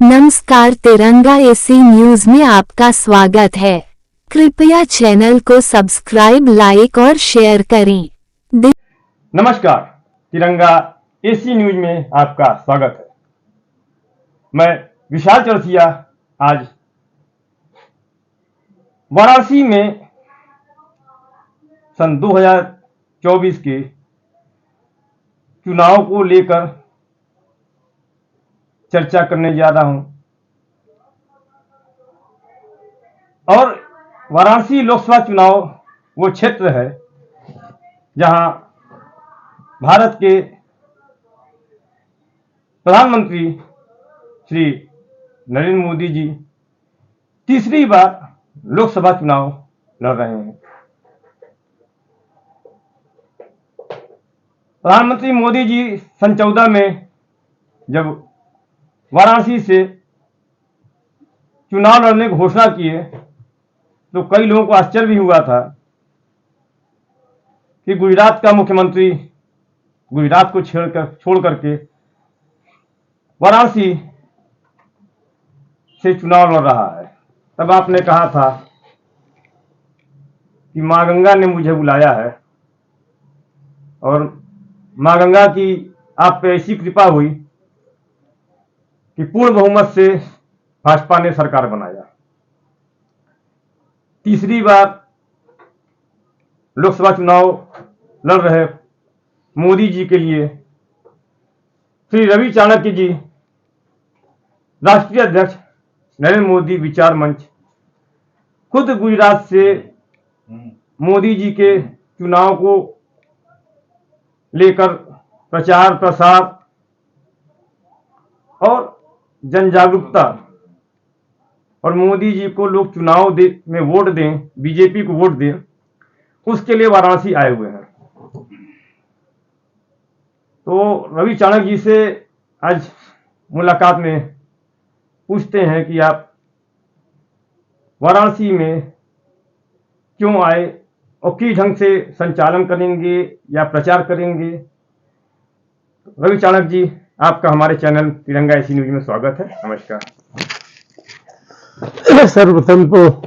नमस्कार, तिरंगा AC news में आपका स्वागत है। कृपया चैनल को सब्सक्राइब, लाइक और शेयर करें। नमस्कार, तिरंगा एसी न्यूज में आपका स्वागत है। मैं विशाल चौरसिया आज वाराणसी में सन 2024 के चुनाव को लेकर चर्चा करने जा रहा हूं और वाराणसी लोकसभा चुनाव वो क्षेत्र है जहां भारत के प्रधानमंत्री श्री नरेंद्र मोदी जी तीसरी बार लोकसभा चुनाव लड़ रहे हैं। प्रधानमंत्री मोदी जी सन 2014 में जब वाराणसी से चुनाव लड़ने की घोषणा किए तो कई लोगों को आश्चर्य भी हुआ था कि गुजरात का मुख्यमंत्री गुजरात को छोड़ करके वाराणसी से चुनाव लड़ रहा है। तब आपने कहा था कि मां गंगा ने मुझे बुलाया है और मां गंगा की आप पे ऐसी कृपा हुई कि पूर्ण बहुमत से भाजपा ने सरकार बनाया। तीसरी बार लोकसभा चुनाव लड़ रहे मोदी जी के लिए श्री रवि चाणक्य जी, राष्ट्रीय अध्यक्ष नरेंद्र मोदी विचार मंच, खुद गुजरात से मोदी जी के चुनाव को लेकर प्रचार प्रसार और जन जागरूकता और मोदी जी को लोग चुनाव में वोट दें, बीजेपी को वोट दें, उसके लिए वाराणसी आए हुए हैं। तो रवि चाणक्य जी से आज मुलाकात में पूछते हैं कि आप वाराणसी में क्यों आए और किस ढंग से संचालन करेंगे या प्रचार करेंगे। रवि चाणक्य जी, आपका हमारे चैनल तिरंगा एसी न्यूज में स्वागत है। नमस्कार। सर्वप्रथम तो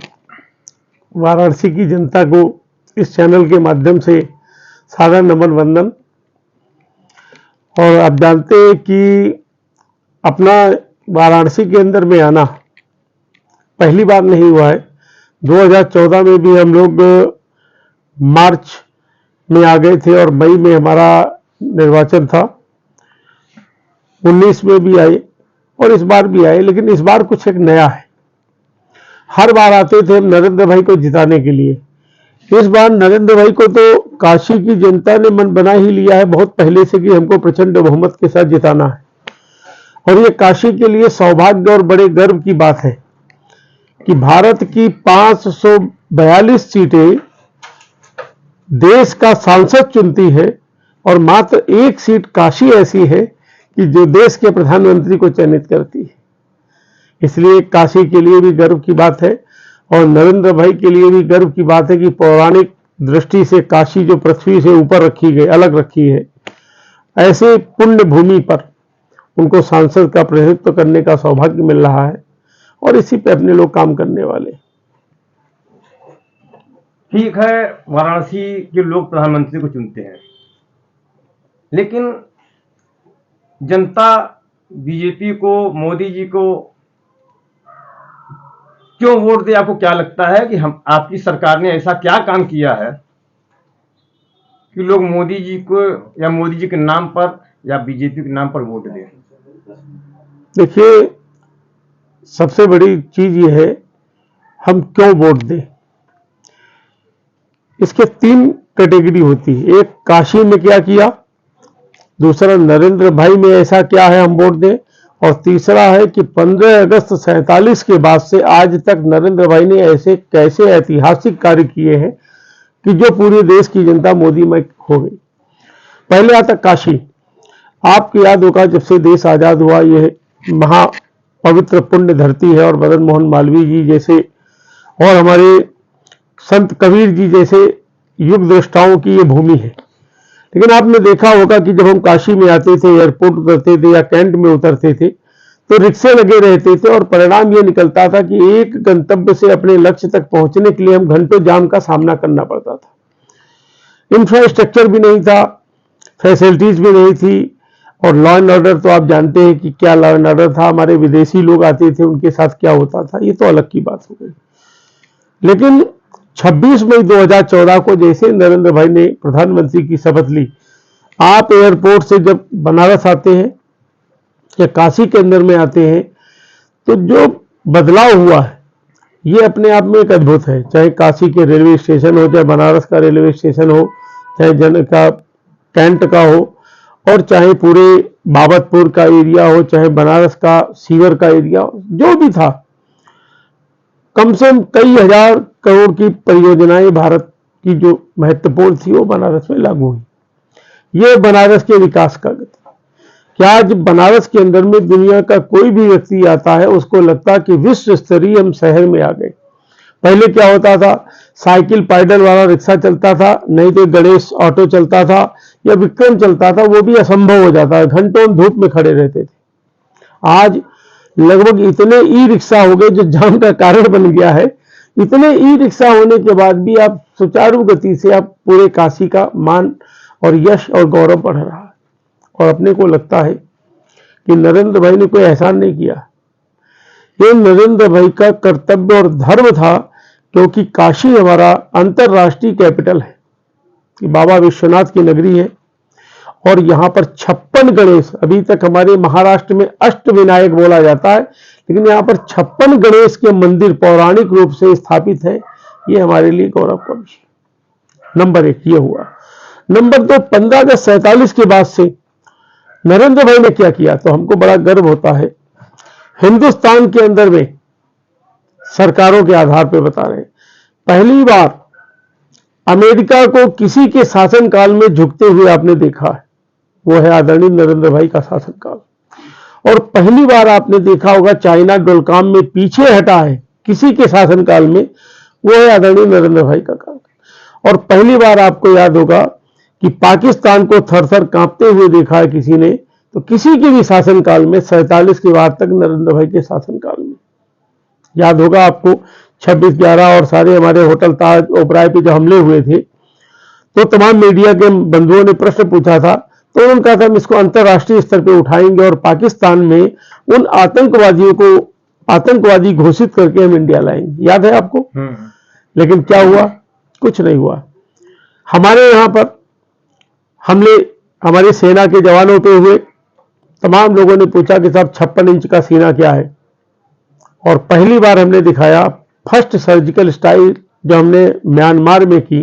वाराणसी की जनता को इस चैनल के माध्यम से सादर नमन वंदन। और आप जानते हैं कि अपना वाराणसी के अंदर में आना पहली बार नहीं हुआ है। 2014 में भी हम लोग मार्च में आ गए थे और मई में हमारा निर्वाचन था। 19 में भी आए और इस बार भी आए, लेकिन इस बार कुछ एक नया है। हर बार आते थे हम नरेंद्र भाई को जिताने के लिए। इस बार नरेंद्र भाई को तो काशी की जनता ने मन बना ही लिया है बहुत पहले से कि हमको प्रचंड बहुमत के साथ जिताना है। और ये काशी के लिए सौभाग्य और बड़े गर्व की बात है कि भारत की 542 सीटें देश का सांसद चुनती है और मात्र एक सीट काशी ऐसी है कि जो देश के प्रधानमंत्री को चयनित करती है। इसलिए काशी के लिए भी गर्व की बात है और नरेंद्र भाई के लिए भी गर्व की बात है कि पौराणिक दृष्टि से काशी जो पृथ्वी से ऊपर रखी गई, अलग रखी है, ऐसे पुण्य भूमि पर उनको सांसद का प्रतिनिधित्व करने का सौभाग्य मिल रहा है और इसी पे अपने लोग काम करने वाले। ठीक है, वाराणसी के लोग प्रधानमंत्री को चुनते हैं, लेकिन जनता बीजेपी को, मोदी जी को क्यों वोट दे? आपको क्या लगता है कि हम आपकी सरकार ने ऐसा क्या काम किया है कि लोग मोदी जी को या मोदी जी के नाम पर या बीजेपी के नाम पर वोट दें? देखिए, सबसे बड़ी चीज ये है हम क्यों वोट दें। इसके 3 कैटेगरी होती है। एक, काशी में क्या किया, दूसरा नरेंद्र भाई में ऐसा क्या है हम वोट दें, और तीसरा है कि 15 अगस्त 47 के बाद से आज तक नरेंद्र भाई ने ऐसे कैसे ऐतिहासिक कार्य किए हैं कि जो पूरे देश की जनता मोदी में खो गई। पहले आता काशी। आपको याद होगा जब से देश आजाद हुआ, यह महा पवित्र पुण्य धरती है और मदन मोहन मालवीय जी जैसे और हमारे संत कबीर जी जैसे युग दृष्टाओं की ये भूमि है। लेकिन आपने देखा होगा कि जब हम काशी में आते थे, एयरपोर्ट उतरते थे या कैंट में उतरते थे, तो रिक्शे लगे रहते थे और परिणाम ये निकलता था कि एक गंतव्य से अपने लक्ष्य तक पहुंचने के लिए हम घंटों जाम का सामना करना पड़ता था। इंफ्रास्ट्रक्चर भी नहीं था, फैसिलिटीज भी नहीं थी, और लॉ एंड ऑर्डर तो आप जानते हैं कि क्या लॉ एंड ऑर्डर था। हमारे विदेशी लोग आते थे, उनके साथ क्या होता था, ये तो अलग की बात हो गई। लेकिन 26 मई 2014 को जैसे नरेंद्र भाई ने प्रधानमंत्री की शपथ ली, आप एयरपोर्ट से जब बनारस आते हैं या काशी के अंदर में आते हैं, तो जो बदलाव हुआ है ये अपने आप में एक अद्भुत है। चाहे काशी के रेलवे स्टेशन हो, चाहे बनारस का रेलवे स्टेशन हो, चाहे जन का कैंट का हो, और चाहे पूरे बाबतपुर का एरिया हो, चाहे बनारस का सीवर का एरिया हो, जो भी था, कम से कम कई हजार करोड़ की परियोजनाएं भारत की जो महत्वपूर्ण थी वो बनारस में लागू हुई। ये बनारस के विकास का गति। क्या आज बनारस के अंदर में दुनिया का कोई भी व्यक्ति आता है, उसको लगता कि विश्व स्तरीय हम शहर में आ गए। पहले क्या होता था, साइकिल पैडल वाला रिक्शा चलता था, नहीं तो गणेश ऑटो चलता था या विक्रम चलता था, वो भी असंभव हो जाता है, घंटों धूप में खड़े रहते थे। आज लगभग इतने ई रिक्शा हो गए जो जाम का कारण बन गया है। इतने ई रिक्शा होने के बाद भी आप सुचारू गति से आप पूरे काशी का मान और यश और गौरव बढ़ रहा है, और अपने को लगता है कि नरेंद्र भाई ने कोई एहसान नहीं किया। ये नरेंद्र भाई का कर्तव्य और धर्म था, क्योंकि काशी हमारा अंतरराष्ट्रीय कैपिटल है, बाबा विश्वनाथ की नगरी है, और यहाँ पर 56 गणेश, अभी तक हमारे महाराष्ट्र में अष्टविनायक बोला जाता है, लेकिन यहाँ पर 56 गणेश के मंदिर पौराणिक रूप से स्थापित है। ये हमारे लिए गौरव का विषय। नंबर 1 ये हुआ। नंबर 2, 15 अगस्त 47 के बाद से नरेंद्र भाई ने क्या किया, तो हमको बड़ा गर्व होता है। हिंदुस्तान के अंदर में सरकारों के आधार पर बता रहे हैं, पहली बार अमेरिका को किसी के शासनकाल में झुकते हुए आपने देखा है, वो है आदरणीय नरेंद्र भाई का शासनकाल। और पहली बार आपने देखा होगा चाइना डोलकाम में पीछे हटा है किसी के शासनकाल में, वो है आदरणीय नरेंद्र भाई का काल। और पहली बार आपको याद होगा कि पाकिस्तान को थर-थर कांपते हुए देखा है किसी ने, तो किसी के भी शासनकाल में 47 के बाद तक नरेंद्र भाई के शासनकाल में। याद होगा आपको 26/11 और सारे हमारे होटल ताज ओबराय पे जो हमले हुए थे, तो तमाम मीडिया के बंधुओं ने प्रश्न पूछा था, तो उन्होंने कहा था हम इसको अंतर्राष्ट्रीय स्तर पे उठाएंगे और पाकिस्तान में उन आतंकवादियों को आतंकवादी घोषित करके हम इंडिया लाएंगे। याद है आपको? लेकिन क्या हुआ? कुछ नहीं हुआ। हमारे यहाँ पर हमले हमारी सेना के जवानों पे हुए। तमाम लोगों ने पूछा कि साहब 56 इंच का सीना क्या है, और पहली बार हमने दिखाया फर्स्ट सर्जिकल स्ट्राइक जो हमने म्यांमार में की,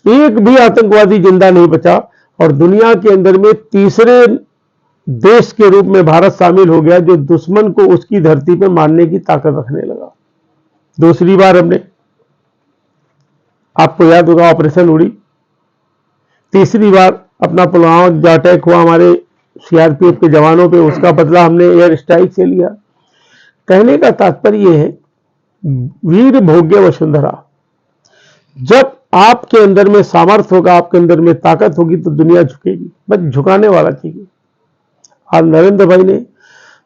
एक भी आतंकवादी जिंदा नहीं बचा, और दुनिया के अंदर में तीसरे देश के रूप में भारत शामिल हो गया जो दुश्मन को उसकी धरती पर मारने की ताकत रखने लगा। दूसरी बार हमने, आपको याद होगा, ऑपरेशन उड़ी। तीसरी बार अपना पुलवामा जो अटैक हुआ हमारे सीआरपीएफ के जवानों पे, उसका बदला हमने एयर स्ट्राइक से लिया। कहने का तात्पर्य यह है, वीर भोग्य वसुंधरा। जब आपके अंदर में सामर्थ्य होगा, आपके अंदर में ताकत होगी, तो दुनिया झुकेगी, बस झुकाने वाला चाहिए। और नरेंद्र भाई ने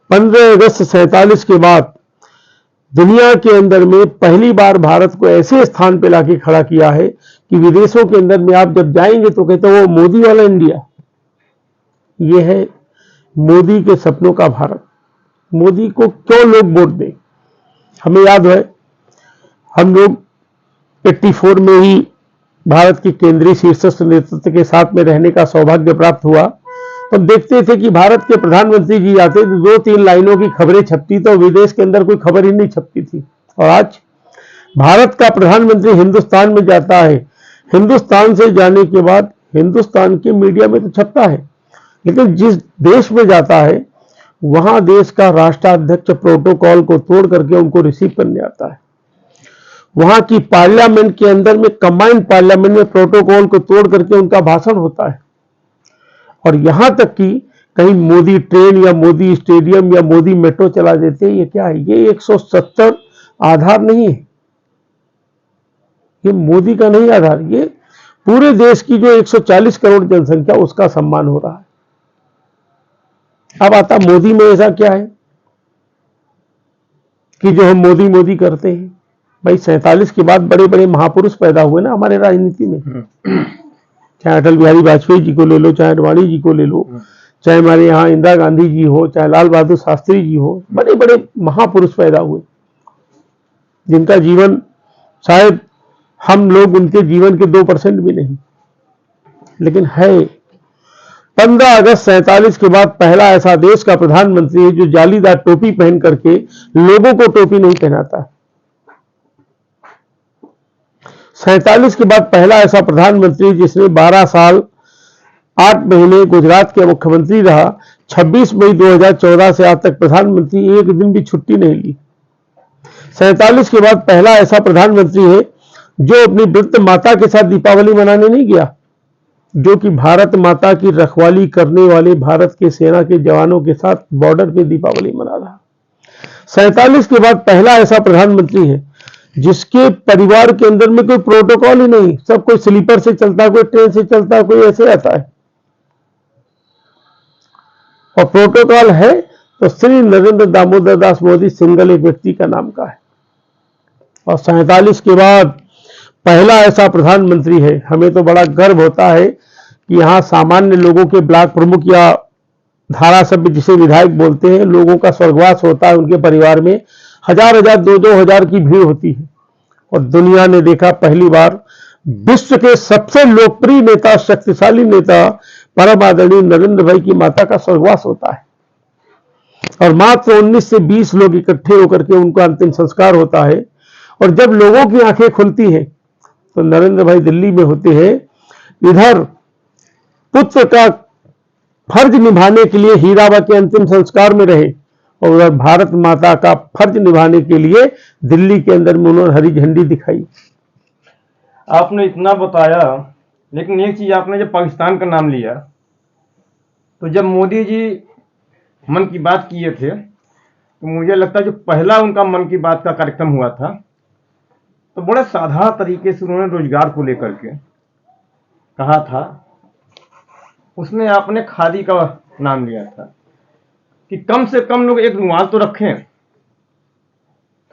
15 अगस्त 47 के बाद दुनिया के अंदर में पहली बार भारत को ऐसे स्थान पे लाके खड़ा किया है कि विदेशों के अंदर में आप जब जाएंगे तो कहते हैं वो मोदी वाला इंडिया। ये है मोदी के सपनों का भारत। मोदी को क्यों लोग वोट दें? हमें याद है, हम लोग 84 में ही भारत की केंद्रीय शीर्षस्थ नेतृत्व के साथ में रहने का सौभाग्य प्राप्त हुआ। तो देखते थे कि भारत के प्रधानमंत्री जी आते तो 2-3 लाइनों की खबरें छपती, तो विदेश के अंदर कोई खबर ही नहीं छपती थी। और आज भारत का प्रधानमंत्री हिंदुस्तान में जाता है, हिंदुस्तान से जाने के बाद हिंदुस्तान के मीडिया में तो छपता है, लेकिन जिस देश में जाता है वहां देश का राष्ट्राध्यक्ष प्रोटोकॉल को तोड़ करके उनको रिसीव करने आता है। वहां की पार्लियामेंट के अंदर में, कंबाइंड पार्लियामेंट में प्रोटोकॉल को तोड़ करके उनका भाषण होता है। और यहां तक कि कहीं मोदी ट्रेन या मोदी स्टेडियम या मोदी मेट्रो चला देते हैं। ये क्या है? ये 170 आधार नहीं है, ये मोदी का नहीं आधार, ये पूरे देश की जो 140 करोड़ जनसंख्या उसका सम्मान हो रहा है। अब आता मोदी में ऐसा क्या है कि जो हम मोदी मोदी करते हैं। भाई 47 के बाद बड़े बड़े महापुरुष पैदा हुए ना हमारे राजनीति में, चाहे अटल बिहारी वाजपेयी जी को ले लो, चाहे अडवाणी जी को ले लो, चाहे हमारे यहाँ इंदिरा गांधी जी हो, चाहे लाल बहादुर शास्त्री जी हो, बड़े बड़े महापुरुष पैदा हुए जिनका जीवन शायद हम लोग उनके जीवन के 2% भी नहीं, लेकिन है। 15 अगस्त 47 के बाद पहला ऐसा देश का प्रधानमंत्री है जो जालीदार टोपी पहन करके लोगों को टोपी नहीं पहनाता। 47 के बाद पहला ऐसा प्रधानमंत्री जिसने 12 साल 8 महीने गुजरात के मुख्यमंत्री रहा। 26 मई 2014 से आज तक प्रधानमंत्री एक दिन भी छुट्टी नहीं ली। 47 के बाद पहला ऐसा प्रधानमंत्री है जो अपनी वृद्ध माता के साथ दीपावली मनाने नहीं गया, जो कि भारत माता की रखवाली करने वाले भारत के सेना के जवानों के साथ बॉर्डर पे दीपावली मना रहा। 47 के बाद पहला ऐसा प्रधानमंत्री है जिसके परिवार के अंदर में कोई प्रोटोकॉल ही नहीं, सब कोई स्लीपर से चलता, कोई ट्रेन से चलता, कोई ऐसे आता है। और प्रोटोकॉल है तो श्री नरेंद्र दामोदर दास मोदी सिंगल एक व्यक्ति का नाम का है। और 47 के बाद पहला ऐसा प्रधानमंत्री है, हमें तो बड़ा गर्व होता है कि यहाँ सामान्य लोगों के ब्लॉक प्रमुख या धारासभ्य जिसे विधायक बोलते हैं, लोगों का स्वर्गवास होता है, उनके परिवार में 1000-1000 2-2000 की भीड़ होती है। और दुनिया ने देखा पहली बार विश्व के सबसे लोकप्रिय नेता, शक्तिशाली नेता परम आदरणीय नरेंद्र भाई की माता का स्वर्गवास होता है और मात्र 19 से 20 लोग इकट्ठे होकर के उनका अंतिम संस्कार होता है। और जब लोगों की आंखें खुलती हैं तो नरेंद्र भाई दिल्ली में होते हैं, इधर पुत्र का फर्ज निभाने के लिए हीराबा के अंतिम संस्कार में रहे और उधर भारत माता का फर्ज निभाने के लिए दिल्ली के अंदर में उन्होंने हरी झंडी दिखाई। आपने इतना बताया, लेकिन एक चीज आपने जब पाकिस्तान का नाम लिया तो जब मोदी जी मन की बात किए थे तो मुझे लगता है जो पहला उनका मन की बात का कार्यक्रम हुआ था तो बड़े साधारण तरीके से उन्होंने रोजगार को लेकर के कहा था। उसमें आपने खादी का नाम लिया था कि कम से कम लोग एक रुमाल तो रखें,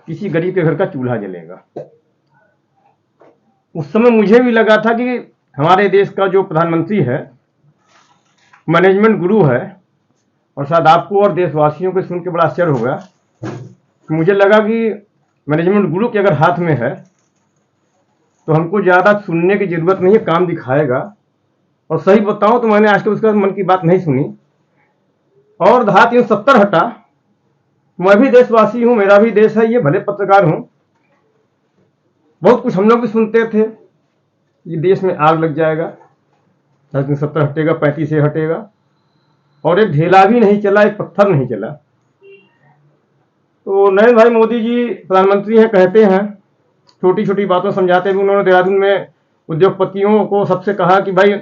किसी गरीब के घर का चूल्हा जलेगा। उस समय मुझे भी लगा था कि हमारे देश का जो प्रधानमंत्री है मैनेजमेंट गुरु है, और शायद आपको और देशवासियों को सुन के बड़ा आश्चर्य होगा। मुझे लगा कि मैनेजमेंट गुरु के अगर हाथ में है तो हमको ज़्यादा सुनने की जरूरत नहीं है, काम दिखाएगा। और सही बताऊं तो मैंने आज तक उसका मन की बात नहीं सुनी। और धारा 370 हटा, मैं भी देशवासी हूं, मेरा भी देश है, ये भले पत्रकार हूं, बहुत कुछ हम लोग भी सुनते थे ये देश में आग लग जाएगा, 370 हटेगा, 35 से हटेगा, और एक ढेला भी नहीं चला, एक पत्थर नहीं चला। तो नरेंद्र भाई मोदी जी प्रधानमंत्री हैं, कहते हैं, छोटी छोटी बातों समझाते हुए उन्होंने देहरादून में उद्योगपतियों को सबसे कहा कि भाई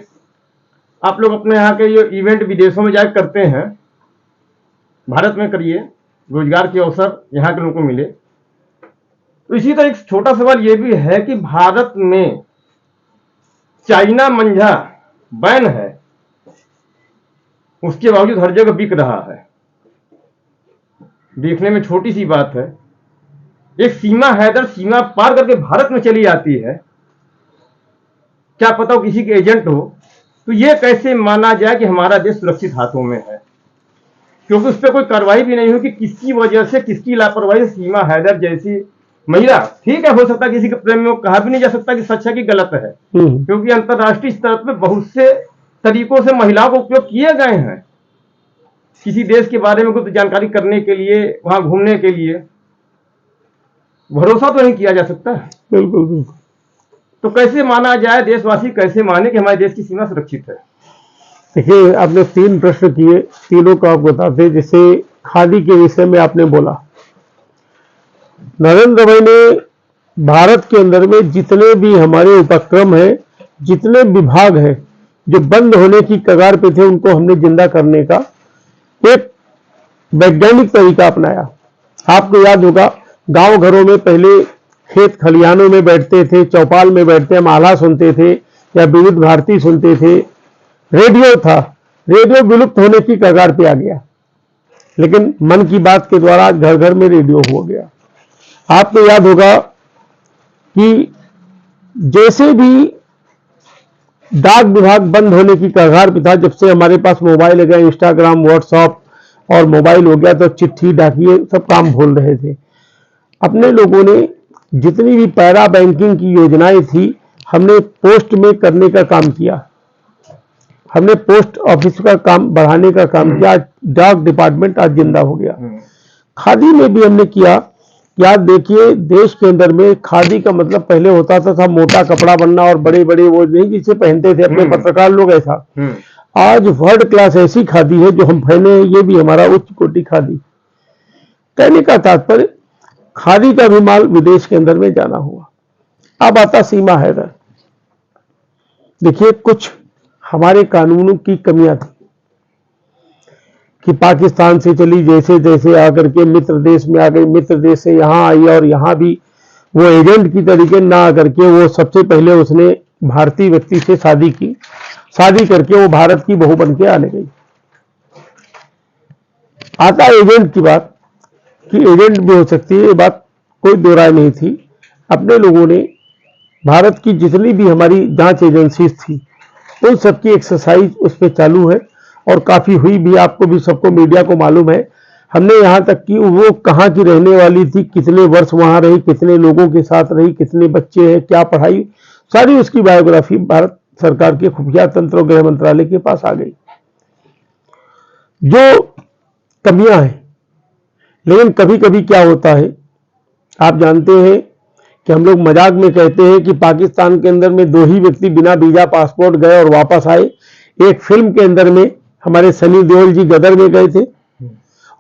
आप लोग अपने यहाँ के ये इवेंट विदेशों में जाकर करते हैं, भारत में करिए, रोजगार के अवसर यहाँ के लोगों को मिले। तो इसी तरह एक छोटा सवाल ये भी है कि भारत में चाइना मंझा बैन है, उसके बावजूद हर जगह बिक रहा है। देखने में छोटी सी बात है, एक सीमा हैदर सीमा पार करके भारत में चली आती है, क्या पता हो किसी के एजेंट हो, तो ये कैसे माना जाए कि हमारा देश सुरक्षित हाथों में है, क्योंकि उस पर कोई कार्रवाई भी नहीं हुई कि किसकी वजह से, किसकी लापरवाही से सीमा हैदर जैसी महिला, ठीक है, हो सकता है किसी के प्रेम में, कहा भी नहीं जा सकता कि सच है कि गलत है, क्योंकि अंतरराष्ट्रीय स्तर पर बहुत से तरीकों से महिलाओं को उपयोग किए गए हैं किसी देश के बारे में कुछ जानकारी करने के लिए, वहां घूमने के लिए। भरोसा तो नहीं किया जा सकता। बिल्कुल बिल्कुल। तो कैसे माना जाए, देशवासी कैसे माने कि हमारे देश की सीमा सुरक्षित है? देखिए, आपने 3 प्रश्न किए, तीनों को आप बताते। जैसे खादी के विषय में आपने बोला, नरेंद्र भाई ने भारत के अंदर में जितने भी हमारे उपक्रम हैं, जितने विभाग हैं जो बंद होने की कगार पे थे, उनको हमने जिंदा करने का एक वैज्ञानिक तरीका अपनाया। आपको याद होगा, गांव घरों में पहले खेत खलिहानों में बैठते थे, चौपाल में बैठते माला सुनते थे या विविध भारती सुनते थे। रेडियो था, रेडियो विलुप्त होने की कगार पे आ गया। लेकिन मन की बात के द्वारा घर घर में रेडियो हो गया। आपको याद होगा कि जैसे भी डाक विभाग बंद होने की कगार पे था, जब से हमारे पास मोबाइल हो गया, इंस्टाग्राम, व्हाट्सएप और मोबाइल हो गया, तो चिट्ठी, डाकिए सब काम भूल रहे थे। अपने लोगों ने जितनी भी पैरा बैंकिंग की योजनाएं थी, हमने पोस्ट में करने का काम किया। हमने पोस्ट ऑफिस का काम बढ़ाने का काम किया। डाक डिपार्टमेंट आज जिंदा हो गया। खादी में भी हमने किया। याद देखिए, देश के अंदर में खादी का मतलब पहले होता था मोटा कपड़ा बनना और बड़े बड़े वो नहीं जिसे पहनते थे अपने पत्रकार लोग, ऐसा। आज वर्ल्ड क्लास ऐसी खादी है जो हम पहने हैं, ये भी हमारा उच्च कोटि खादी। कहने का तात्पर्य, खादी का भी माल विदेश के अंदर में जाना हुआ। अब आता सीमा हैदर। देखिए, कुछ हमारे कानूनों की कमियां थी कि पाकिस्तान से चली जैसे जैसे आकर के मित्र देश में आ गई, मित्र देश से यहां आई और यहां भी वो एजेंट की तरीके ना आकर के वो सबसे पहले उसने भारतीय व्यक्ति से शादी की। शादी करके वो भारत की बहू बन के आने गई। आता एजेंट की बात कि एजेंट भी हो सकती है, ये बात कोई दो राय नहीं थी। अपने लोगों ने भारत की जितनी भी हमारी जांच एजेंसी थी, उन सबकी एक्सरसाइज उस पर चालू है और काफी हुई भी। आपको भी, सबको, मीडिया को मालूम है। हमने यहां तक कि वो कहां की रहने वाली थी, कितने वर्ष वहां रही, कितने लोगों के साथ रही, कितने बच्चे हैं, क्या पढ़ाई, सारी उसकी बायोग्राफी भारत सरकार के खुफिया तंत्र और गृह मंत्रालय के पास आ गई। जो कमियां हैं, लेकिन कभी कभी क्या होता है, आप जानते हैं कि हम लोग मजाक में कहते हैं कि पाकिस्तान के अंदर में दो ही व्यक्ति बिना वीजा पासपोर्ट गए और वापस आए। एक फिल्म के अंदर में हमारे सनी देओल जी गदर में गए थे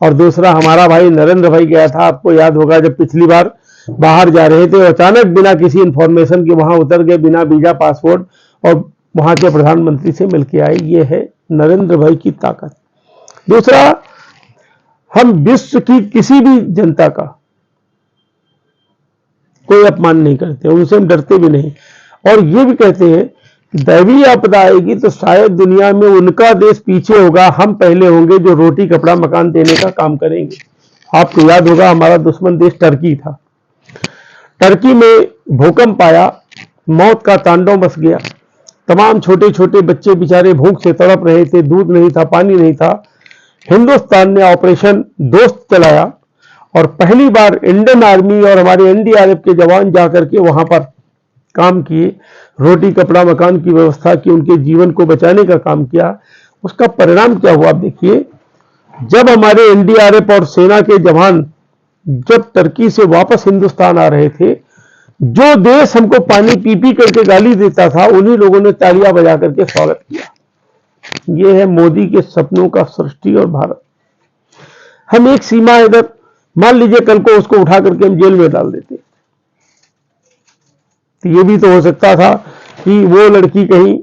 और दूसरा हमारा भाई नरेंद्र भाई गया था। आपको याद होगा, जब पिछली बार बाहर जा रहे थे, अचानक बिना किसी इंफॉर्मेशन के वहां उतर गए, बिना वीजा पासपोर्ट, और वहां के प्रधानमंत्री से मिलकर आए। ये है नरेंद्र भाई की ताकत। दूसरा, हम विश्व की किसी भी जनता का कोई अपमान नहीं करते, उनसे हम डरते भी नहीं, और ये भी कहते हैं कि दैवीय आपदा आएगी तो शायद दुनिया में उनका देश पीछे होगा, हम पहले होंगे जो रोटी कपड़ा मकान देने का काम करेंगे। आपको याद होगा, हमारा दुश्मन देश टर्की था। टर्की में भूकंप आया, मौत का तांडव मच गया। तमाम छोटे छोटे बच्चे बेचारे भूख से तड़प रहे थे, दूध नहीं था, पानी नहीं था। हिंदुस्तान ने ऑपरेशन दोस्त चलाया और पहली बार इंडियन आर्मी और हमारे एनडीआरएफ के जवान जाकर के वहां पर काम किए, रोटी कपड़ा मकान की व्यवस्था की, उनके जीवन को बचाने का काम किया। उसका परिणाम क्या हुआ आप देखिए, जब हमारे एनडीआरएफ और सेना के जवान जब टर्की से वापस हिंदुस्तान आ रहे थे, जो देश हमको पानी पी पी करके गाली देता था, उन्हीं लोगों ने तालियां बजा करके स्वागत किया। यह है मोदी के सपनों का सृष्टि और भारत। हम एक सीमा इधर, मान लीजिए कल को उसको उठा करके हम जेल में डाल देते, तो ये भी तो हो सकता था कि वो लड़की कहीं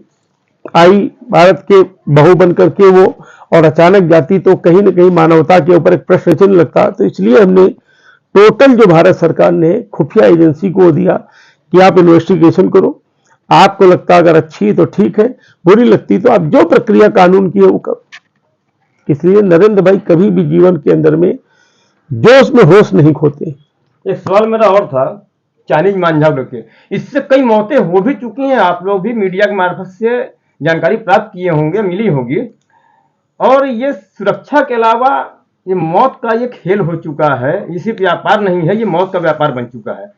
आई भारत के बहू बन करके वो और अचानक जाती, तो कहीं ना कहीं मानवता के ऊपर एक प्रश्न चिन्ह लगता। तो इसलिए हमने टोटल जो भारत सरकार ने खुफिया एजेंसी को दिया कि आप इन्वेस्टिगेशन करो, आपको लगता अगर अच्छी तो ठीक है, बुरी लगती तो आप जो प्रक्रिया कानून की है वो करो। इसलिए नरेंद्र भाई कभी भी जीवन के अंदर में जोश में होश नहीं खोते। एक सवाल मेरा और था, चाइनीज मांझा के, इससे कई मौतें हो भी चुकी हैं, आप लोग भी मीडिया के मार्फत से जानकारी प्राप्त किए होंगे, मिली होगी, और ये सुरक्षा के अलावा ये मौत का ये खेल हो चुका है। इसी व्यापार नहीं है, ये मौत का व्यापार बन चुका है।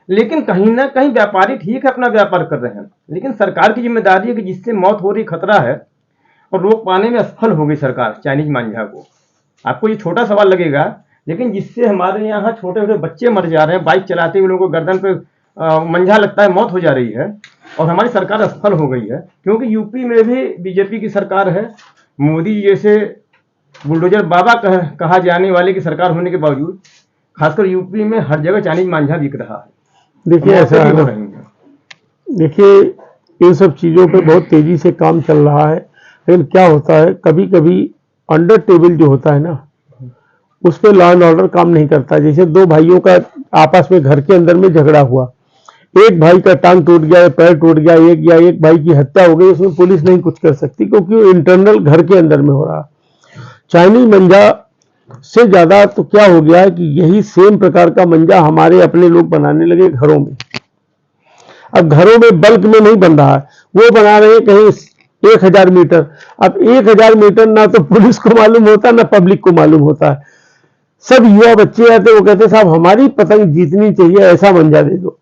लेकिन कहीं ना कहीं व्यापारी ठीक है, अपना व्यापार कर रहे हैं, लेकिन सरकार की जिम्मेदारी है कि जिससे मौत हो रही खतरा है और रोक पाने में असफल हो गई सरकार चाइनीज मांझा को। आपको ये छोटा सवाल लगेगा, लेकिन जिससे हमारे यहाँ छोटे छोटे बच्चे मर जा रहे हैं, बाइक चलाते हुए लोगों को गर्दन पे मंझा लगता है, मौत हो जा रही है, और हमारी सरकार असफल हो गई है। क्योंकि यूपी में भी बीजेपी की सरकार है, मोदी जैसे बुलडोजर बाबा कहा जाने वाले की सरकार होने के बावजूद खासकर यूपी में हर जगह चाइनीज मांझा बिक रहा है। देखिए ऐसा है, देखिए इन सब चीजों पे बहुत तेजी से काम चल रहा है, लेकिन क्या होता है, कभी कभी अंडर टेबल जो होता है ना, उस पर लॉ एंड ऑर्डर काम नहीं करता। जैसे दो भाइयों का आपस में घर के अंदर में झगड़ा हुआ, एक भाई का टांग टूट गया, पैर टूट गया, एक भाई की हत्या हो गई, उसमें पुलिस नहीं कुछ कर सकती क्योंकि वो इंटरनल घर के अंदर में हो रहा। चाइनीज मांझा से ज्यादा तो क्या हो गया है कि यही सेम प्रकार का मंजा हमारे अपने लोग बनाने लगे घरों में। अब घरों में बल्क में नहीं बन रहा है, वो बना रहे हैं कहीं 1000 मीटर। अब 1000 मीटर ना तो पुलिस को मालूम होता ना पब्लिक को मालूम होता है। सब युवा बच्चे आते, वो कहते साहब हमारी पतंग जीतनी चाहिए, ऐसा मंजा दे दो।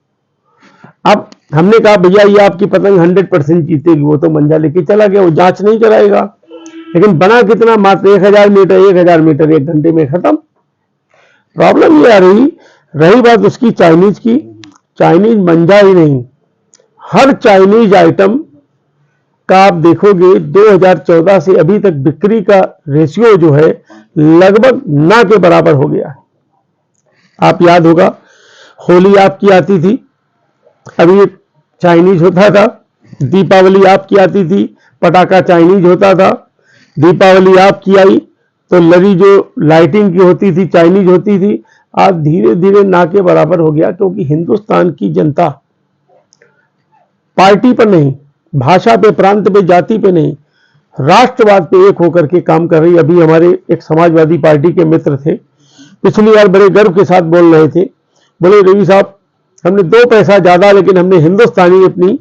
अब हमने कहा भैया ये आपकी पतंग 100% जीतेगी, वो तो मंजा लेके चला गया, वो जांच नहीं कराएगा। लेकिन बना कितना, मात्र 1000 मीटर, 1000 मीटर 1 घंटे में खत्म। प्रॉब्लम ये आ रही बात उसकी चाइनीज की, चाइनीज मंजा ही नहीं, हर चाइनीज आइटम का आप देखोगे 2014 से अभी तक बिक्री का रेशियो जो है लगभग ना के बराबर हो गया है। आप याद होगा होली आपकी आती थी, अभी चाइनीज होता था। दीपावली आपकी आती थी, पटाखा चाइनीज होता था। दीपावली आपकी आई तो लड़ी जो लाइटिंग की होती थी चाइनीज होती थी। आज धीरे धीरे ना के बराबर हो गया, क्योंकि हिंदुस्तान की जनता पार्टी पर नहीं, भाषा पे, प्रांत पे, जाति पे नहीं, राष्ट्रवाद पे एक होकर के काम कर रही। अभी हमारे एक समाजवादी पार्टी के मित्र थे, पिछली बार बड़े गर्व के साथ बोल रहे थे, बोले रवि साहब हमने 2 पैसा ज्यादा लेकिन हमने हिंदुस्तानी अपनी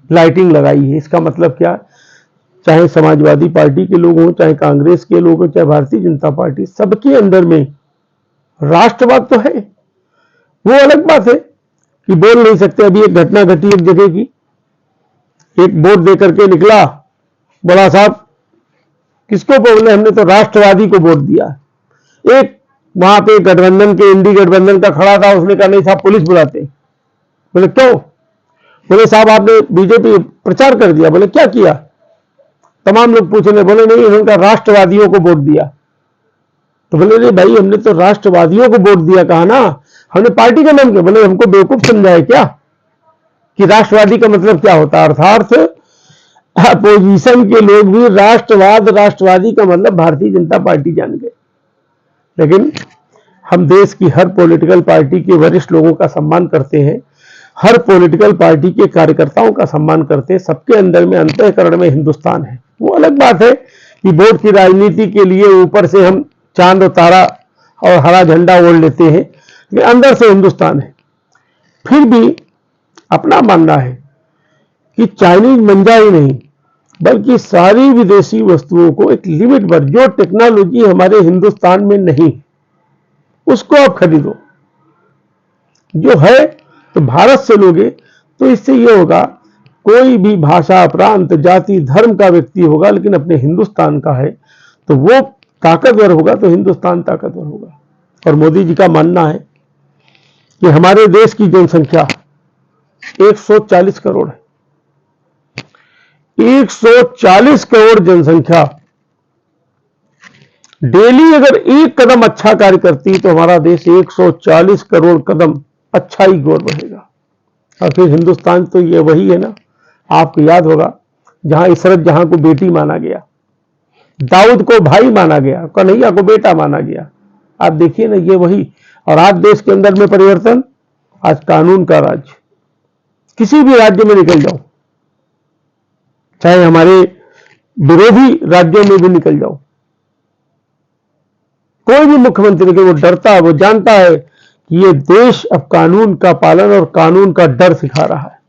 लाइटिंग लगाई है। इसका मतलब क्या, चाहे समाजवादी पार्टी के लोग हों, चाहे कांग्रेस के लोग हों, चाहे भारतीय जनता पार्टी, सबके अंदर में राष्ट्रवाद तो है। वो अलग बात है कि बोल नहीं सकते। अभी एक घटना घटी एक जगह की, एक वोट दे करके निकला, बोला साहब किसको बोले, हमने तो राष्ट्रवादी को वोट दिया। एक वहां पे गठबंधन के, इंडी गठबंधन का खड़ा था, उसने कहा नहीं साहब पुलिस बुलाते। बोले क्यों, बोले साहब आपने बीजेपी प्रचार कर दिया। बोले क्या किया, तमाम लोग पूछने, बोले नहीं उन्होंने राष्ट्रवादियों को वोट दिया। तो बोले नहीं भाई हमने तो राष्ट्रवादियों को वोट दिया, कहा ना हमने पार्टी का नाम किया। बोले हमको बेवकूफ समझाए क्या कि राष्ट्रवादी का मतलब क्या होता है। अर्थात अपोजिशन के लोग भी राष्ट्रवादी का मतलब भारतीय जनता पार्टी जान गए। लेकिन हम देश की हर पॉलिटिकल पार्टी के वरिष्ठ लोगों का सम्मान करते हैं, हर पॉलिटिकल पार्टी के कार्यकर्ताओं का सम्मान करते हैं। सबके अंदर में अंतःकरण में हिंदुस्तान है। वो अलग बात है कि वोट की राजनीति के लिए ऊपर से हम चांद और तारा और हरा झंडा ओढ़ लेते हैं, लेकिन अंदर से हिंदुस्तान है। फिर भी अपना मानना है कि चाइनीज मंजा ही नहीं बल्कि सारी विदेशी वस्तुओं को एक लिमिट पर, जो टेक्नोलॉजी हमारे हिंदुस्तान में नहीं उसको आप खरीदो। जो है तो भारत से लोगे तो इससे ये होगा, कोई भी भाषा, प्रांत, जाति, धर्म का व्यक्ति होगा लेकिन अपने हिंदुस्तान का है तो वो ताकतवर होगा, तो हिंदुस्तान ताकतवर होगा। और मोदी जी का मानना है कि हमारे देश की जनसंख्या 140 करोड़ है। 140 करोड़ जनसंख्या डेली अगर एक कदम अच्छा कार्य करती तो हमारा देश 140 करोड़ कदम अच्छा ही गौर बढ़ेगा। और फिर हिंदुस्तान तो ये वही है ना, आपको याद होगा जहां इशरत जहां को बेटी माना गया, दाऊद को भाई माना गया, कन्हैया को बेटा माना गया। आप देखिए ना ये वही। और आज देश के अंदर में परिवर्तन, आज कानून का राज। किसी भी राज्य में निकल जाओ, चाहे हमारे विरोधी राज्यों में भी निकल जाओ, कोई भी मुख्यमंत्री के वो डरता है, वो जानता है कि ये देश अब कानून का पालन और कानून का डर सिखा रहा है।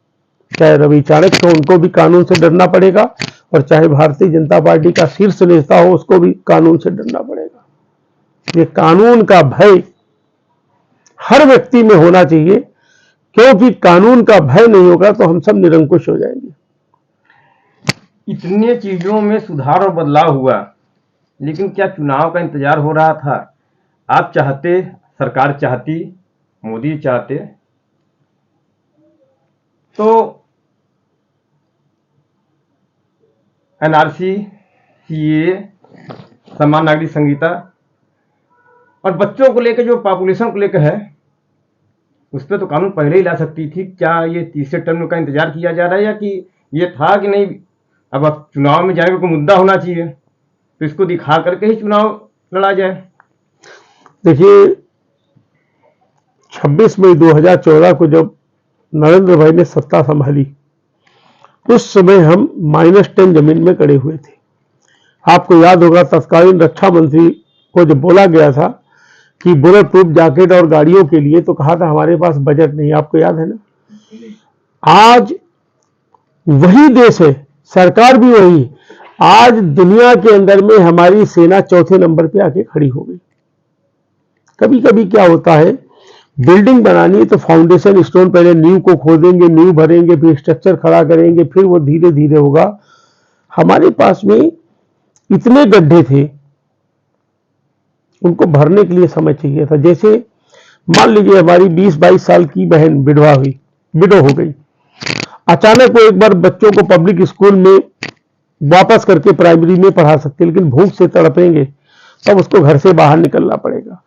चाहे रवि चाणक्य हो, उनको भी कानून से डरना पड़ेगा, और चाहे भारतीय जनता पार्टी का शीर्ष नेता हो, उसको भी कानून से डरना पड़ेगा। ये कानून का भय हर व्यक्ति में होना चाहिए, क्योंकि कानून का भय नहीं होगा तो हम सब निरंकुश हो जाएंगे। इतने चीजों में सुधार और बदलाव हुआ, लेकिन क्या चुनाव का इंतजार हो रहा था? आप चाहते, सरकार चाहती, मोदी चाहते तो एनआरसी, सीए, समान नागरिक संहिता और बच्चों को लेकर, जो पॉपुलेशन को लेकर है, उस पर तो कानून पहले ही ला सकती थी। क्या ये तीसरे टर्म का इंतजार किया जा रहा है, या कि ये था कि नहीं अब चुनाव में जाने का कोई मुद्दा होना चाहिए तो इसको दिखा करके ही चुनाव लड़ा जाए? देखिए 26 मई 2014 को जब नरेंद्र भाई ने सत्ता संभाली, उस समय हम -10 जमीन में खड़े हुए थे। आपको याद होगा तत्कालीन रक्षा मंत्री को जब बोला गया था कि बुलेट प्रूफ जैकेट और गाड़ियों के लिए, तो कहा था हमारे पास बजट नहीं। आपको याद है ना? आज वही देश है, सरकार भी वही। आज दुनिया के अंदर में हमारी सेना चौथे नंबर पे आके खड़ी हो गई। कभी कभी क्या होता है, बिल्डिंग बनानी है तो फाउंडेशन स्टोन पहले नींव को खोदेंगे, नींव भरेंगे, फिर स्ट्रक्चर खड़ा करेंगे, फिर वो धीरे धीरे होगा। हमारे पास में इतने गड्ढे थे, उनको भरने के लिए समय चाहिए था। जैसे मान लीजिए हमारी 20-22 साल की बहन विडो हो गई, अचानक वो एक बार बच्चों को पब्लिक स्कूल में वापस करके प्राइमरी में पढ़ा सकते, लेकिन भूख से तड़पेंगे तब उसको घर से बाहर निकलना पड़ेगा।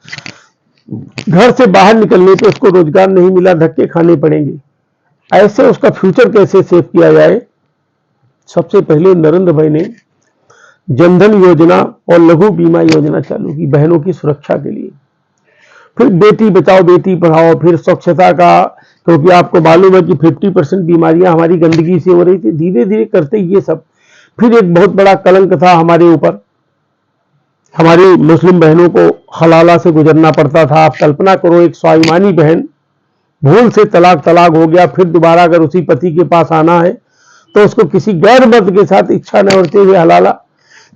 घर से बाहर निकलने पे उसको रोजगार नहीं मिला, धक्के खाने पड़ेंगे। ऐसे उसका फ्यूचर कैसे सेव किया जाए? सबसे पहले नरेंद्र भाई ने जनधन योजना और लघु बीमा योजना चालू की बहनों की सुरक्षा के लिए। फिर बेटी बचाओ बेटी पढ़ाओ, फिर स्वच्छता का, क्योंकि आपको मालूम है कि 50% बीमारियां हमारी गंदगी से हो रही थी। धीरे धीरे करते ये सब। फिर एक बहुत बड़ा कलंक था हमारे ऊपर, हमारी मुस्लिम बहनों को हलाला से गुजरना पड़ता था। आप कल्पना करो, एक स्वाभिमानी बहन भूल से तलाक हो गया, फिर दोबारा अगर उसी पति के पास आना है तो उसको किसी गैर मर्द के साथ इच्छा न होते हुए हलाला।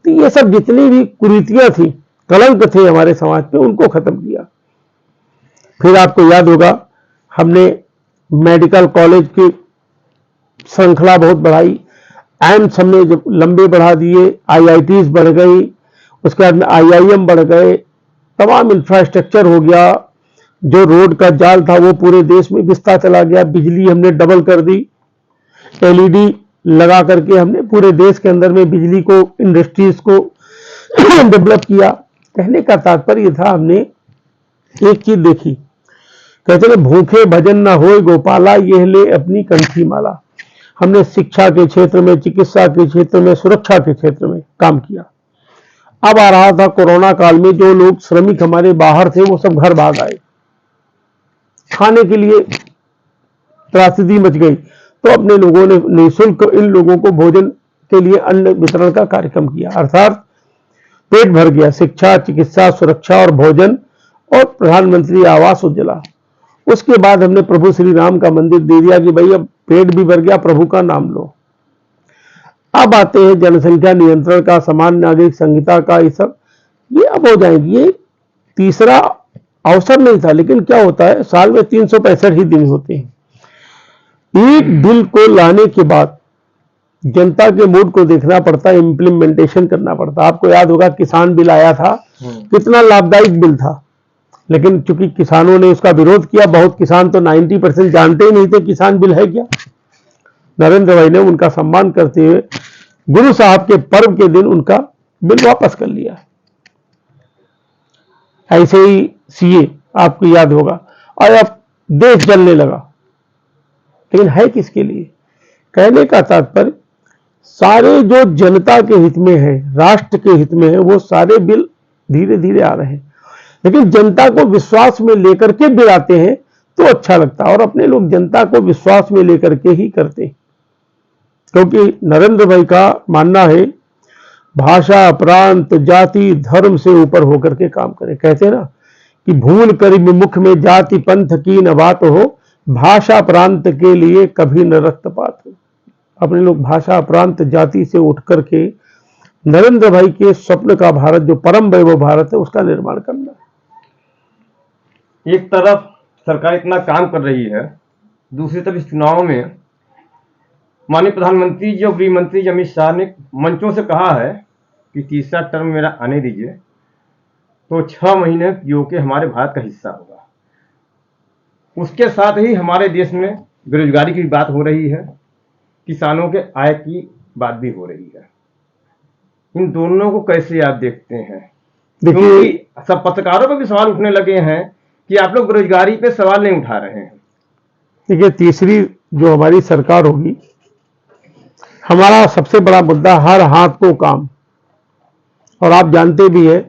तो ये सब जितनी भी कुरीतियां थी, कलंक थे हमारे समाज पे, उनको खत्म किया। फिर आपको याद होगा, हमने मेडिकल कॉलेज की श्रृंखला बहुत बढ़ाई, एम्स हमने जब लंबे बढ़ा दिए, IITs बढ़ गई, उसके बाद में IIM बढ़ गए, तमाम इंफ्रास्ट्रक्चर हो गया। जो रोड का जाल था वो पूरे देश में बिस्ता चला गया। बिजली हमने डबल कर दी, LED लगा करके हमने पूरे देश के अंदर में बिजली को, इंडस्ट्रीज को डेवलप किया। कहने का तात्पर्य था, हमने एक चीज देखी, कहते हैं भूखे भजन न होए गोपाला, यह ले अपनी कंठी माला। हमने शिक्षा के क्षेत्र में, चिकित्सा के क्षेत्र में, सुरक्षा के क्षेत्र में काम किया। अब आ रहा था कोरोना काल में, जो लोग श्रमिक हमारे बाहर थे वो सब घर भाग आए, खाने के लिए त्रासदी मच गई। तो अपने लोगों ने निःशुल्क इन लोगों को भोजन के लिए अन्न वितरण का कार्यक्रम किया, अर्थात पेट भर गया। शिक्षा, चिकित्सा, सुरक्षा और भोजन, और प्रधानमंत्री आवास उज्ज्वला। उसके बाद हमने प्रभु श्री राम का मंदिर दे दिया कि भाई अब पेट भी भर गया, प्रभु का नाम लो। अब आते हैं जनसंख्या नियंत्रण का, समान नागरिक संहिता का, ये सब ये अब हो जाएंगे। ये तीसरा अवसर नहीं था, लेकिन क्या होता है, साल में 365 ही दिन होते हैं। एक बिल को लाने के बाद जनता के मूड को देखना पड़ता है, इंप्लीमेंटेशन करना पड़ता। आपको याद होगा किसान बिल आया था, कितना लाभदायक बिल था, लेकिन चूंकि किसानों ने उसका विरोध किया, बहुत किसान तो 90% जानते ही नहीं थे किसान बिल है क्या। नरेंद्र भाई ने उनका सम्मान करते हुए गुरु साहब के पर्व के दिन उनका बिल वापस कर लिया। ऐसे ही CA आपको याद होगा, और अब देश जलने लगा। लेकिन है किसके लिए? कहने का तात्पर्य, सारे जो जनता के हित में है, राष्ट्र के हित में है, वो सारे बिल धीरे धीरे आ रहे हैं। लेकिन जनता को विश्वास में लेकर के बिल आते हैं तो अच्छा लगता है, और अपने लोग जनता को विश्वास में लेकर के ही करते हैं। क्योंकि नरेंद्र भाई का मानना है, भाषा, प्रांत, जाति, धर्म से ऊपर होकर के काम करें। कहते हैं ना कि भूल कर मुख में जाति पंथ की न बात हो, भाषा प्रांत के लिए कभी न रक्तपात हो। अपने लोग भाषा, प्रांत, जाति से उठ करके नरेंद्र भाई के स्वप्न का भारत, जो परम वैभव भारत है, उसका निर्माण करना। एक तरफ सरकार इतना काम कर रही है, दूसरी तरफ इस चुनाव में माननीय प्रधानमंत्री जी और गृह मंत्री जी अमित शाह ने मंचों से कहा है कि तीसरा टर्म मेरा आने दीजिए तो 6 महीने पीओके हमारे भारत का हिस्सा होगा। उसके साथ ही हमारे देश में बेरोजगारी की बात हो रही है, किसानों के आय की बात भी हो रही है। इन दोनों को कैसे आप देखते हैं? क्योंकि सब पत्रकारों पर भी सवाल उठने लगे हैं कि आप लोग बेरोजगारी पे सवाल नहीं उठा रहे हैं। देखिए, तीसरी जो हमारी सरकार होगी, हमारा सबसे बड़ा मुद्दा हर हाथ को काम। और आप जानते भी है,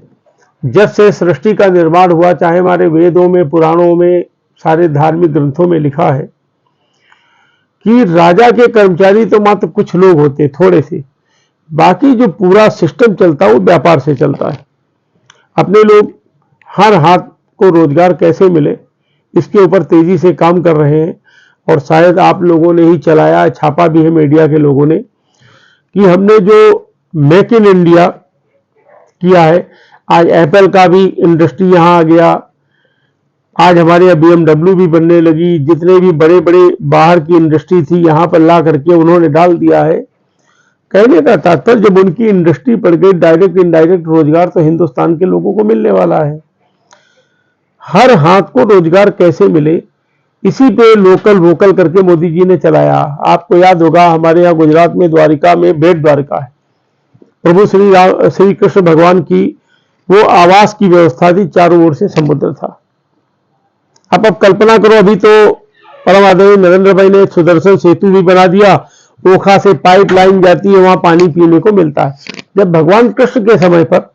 जब से सृष्टि का निर्माण हुआ, चाहे हमारे वेदों में, पुराणों में, सारे धार्मिक ग्रंथों में लिखा है कि राजा के कर्मचारी तो मात्र कुछ लोग होते, थोड़े से, बाकी जो पूरा सिस्टम चलता है वो व्यापार से चलता है। अपने लोग हर हाथ को रोजगार कैसे मिले इसके ऊपर तेजी से काम कर रहे हैं। और शायद आप लोगों ने ही चलाया, छापा भी है मीडिया के लोगों ने, कि हमने जो मेक इन इंडिया किया है, आज एप्पल का भी इंडस्ट्री यहां आ गया, आज हमारे यहाँ BMW भी बनने लगी, जितने भी बड़े बड़े बाहर की इंडस्ट्री थी यहां पर ला करके उन्होंने डाल दिया है। कहने का तात्पर्य जब उनकी इंडस्ट्री पड़ गई, डायरेक्ट इनडायरेक्ट रोजगार तो हिंदुस्तान के लोगों को मिलने वाला है। हर हाथ को रोजगार कैसे मिले, इसी पे लोकल वोकल करके मोदी जी ने चलाया। आपको याद होगा हमारे यहाँ गुजरात में द्वारिका में बेट द्वारिका है, प्रभु श्री कृष्ण भगवान की वो आवास की व्यवस्था थी, चारों ओर से समुद्र था। अब कल्पना करो, अभी तो परम आदरणीय नरेंद्र भाई ने सुदर्शन सेतु भी बना दिया, ओखा से पाइपलाइन जाती है, वहां पानी पीने को मिलता है। जब भगवान कृष्ण के समय पर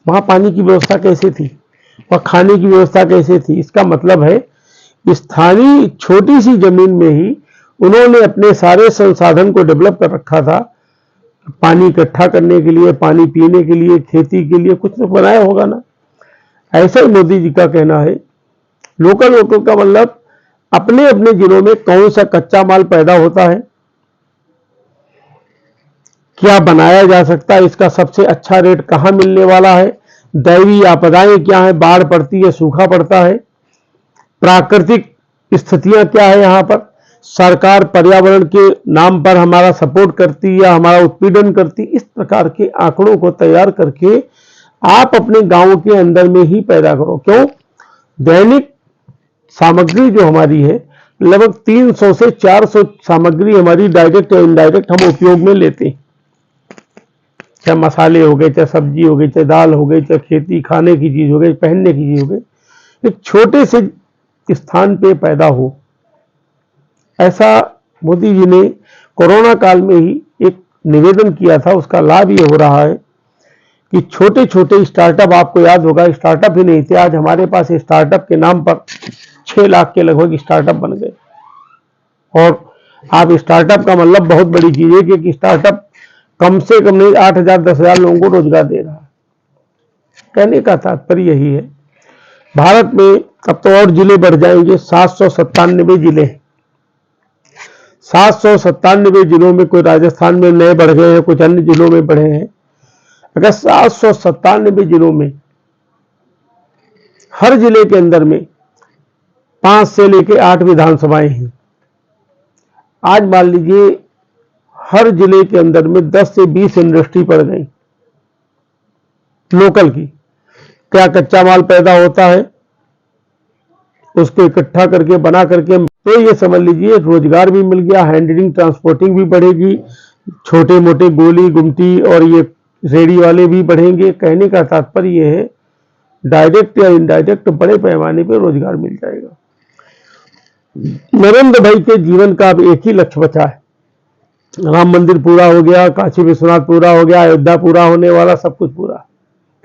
वहां पानी की व्यवस्था कैसे थी, वहां खाने की व्यवस्था कैसे थी? इसका मतलब है स्थानीय छोटी सी जमीन में ही उन्होंने अपने सारे संसाधन को डेवलप कर रखा था। पानी इकट्ठा करने के लिए, पानी पीने के लिए, खेती के लिए कुछ तो बनाया होगा ना। ऐसा ही मोदी जी का कहना है। लोकल वोकल का मतलब अपने अपने जिलों में कौन सा कच्चा माल पैदा होता है, क्या बनाया जा सकता है, इसका सबसे अच्छा रेट कहां मिलने वाला है, दैवीय आपदाएं क्या है, बाढ़ पड़ती है, सूखा पड़ता है, प्राकृतिक स्थितियां क्या है, यहां पर सरकार पर्यावरण के नाम पर हमारा सपोर्ट करती है या हमारा उत्पीड़न करती, इस प्रकार के आंकड़ों को तैयार करके आप अपने गांव के अंदर में ही पैदा करो। क्यों? दैनिक सामग्री जो हमारी है, लगभग 300 से 400 सामग्री हमारी डायरेक्ट या इनडायरेक्ट हम उपयोग में लेते हैं। चाहे मसाले हो गए, चाहे सब्जी हो गई, चाहे दाल हो गई, चाहे खेती खाने की चीज हो गई, पहनने की चीज हो गई, एक छोटे से स्थान पे पैदा हो। ऐसा मोदी जी ने कोरोना काल में ही एक निवेदन किया था, उसका लाभ ये हो रहा है कि छोटे छोटे स्टार्टअप, आपको याद होगा स्टार्टअप ही नहीं थे, आज हमारे पास स्टार्टअप के नाम पर 6 लाख के लगभग स्टार्टअप बन गए। और आप स्टार्टअप का मतलब बहुत बड़ी चीज है कि स्टार्टअप कम से कम नहीं 8,000 10,000 लोगों को रोजगार दे रहा है। कहने का तात्पर्य यही है। भारत में अब तो और जिले बढ़ जाएंगे, 797 जिले हैं। 797 जिलों में कोई राजस्थान में नए बढ़ गए हैं, कुछ अन्य जिलों में बढ़े हैं। अगर 797 जिलों में हर जिले के अंदर में 5 से लेकर 8 विधानसभाएं हैं, आज मान लीजिए हर जिले के अंदर में 10 से 20 इंडस्ट्री पड़ गई लोकल की, क्या कच्चा माल पैदा होता है, उसको इकट्ठा करके बना करके, तो ये समझ लीजिए रोजगार भी मिल गया, हैंडलिंग ट्रांसपोर्टिंग भी बढ़ेगी, छोटे मोटे गोली गुमटी और ये रेडी वाले भी बढ़ेंगे। कहने का तात्पर्य ये है डायरेक्ट या इनडायरेक्ट बड़े पैमाने पर रोजगार मिल जाएगा। नरेंद्र भाई के जीवन का अब एक ही लक्ष्य बचा है, राम मंदिर पूरा हो गया, काशी विश्वनाथ पूरा हो गया, अयोध्या पूरा होने वाला, सब कुछ पूरा,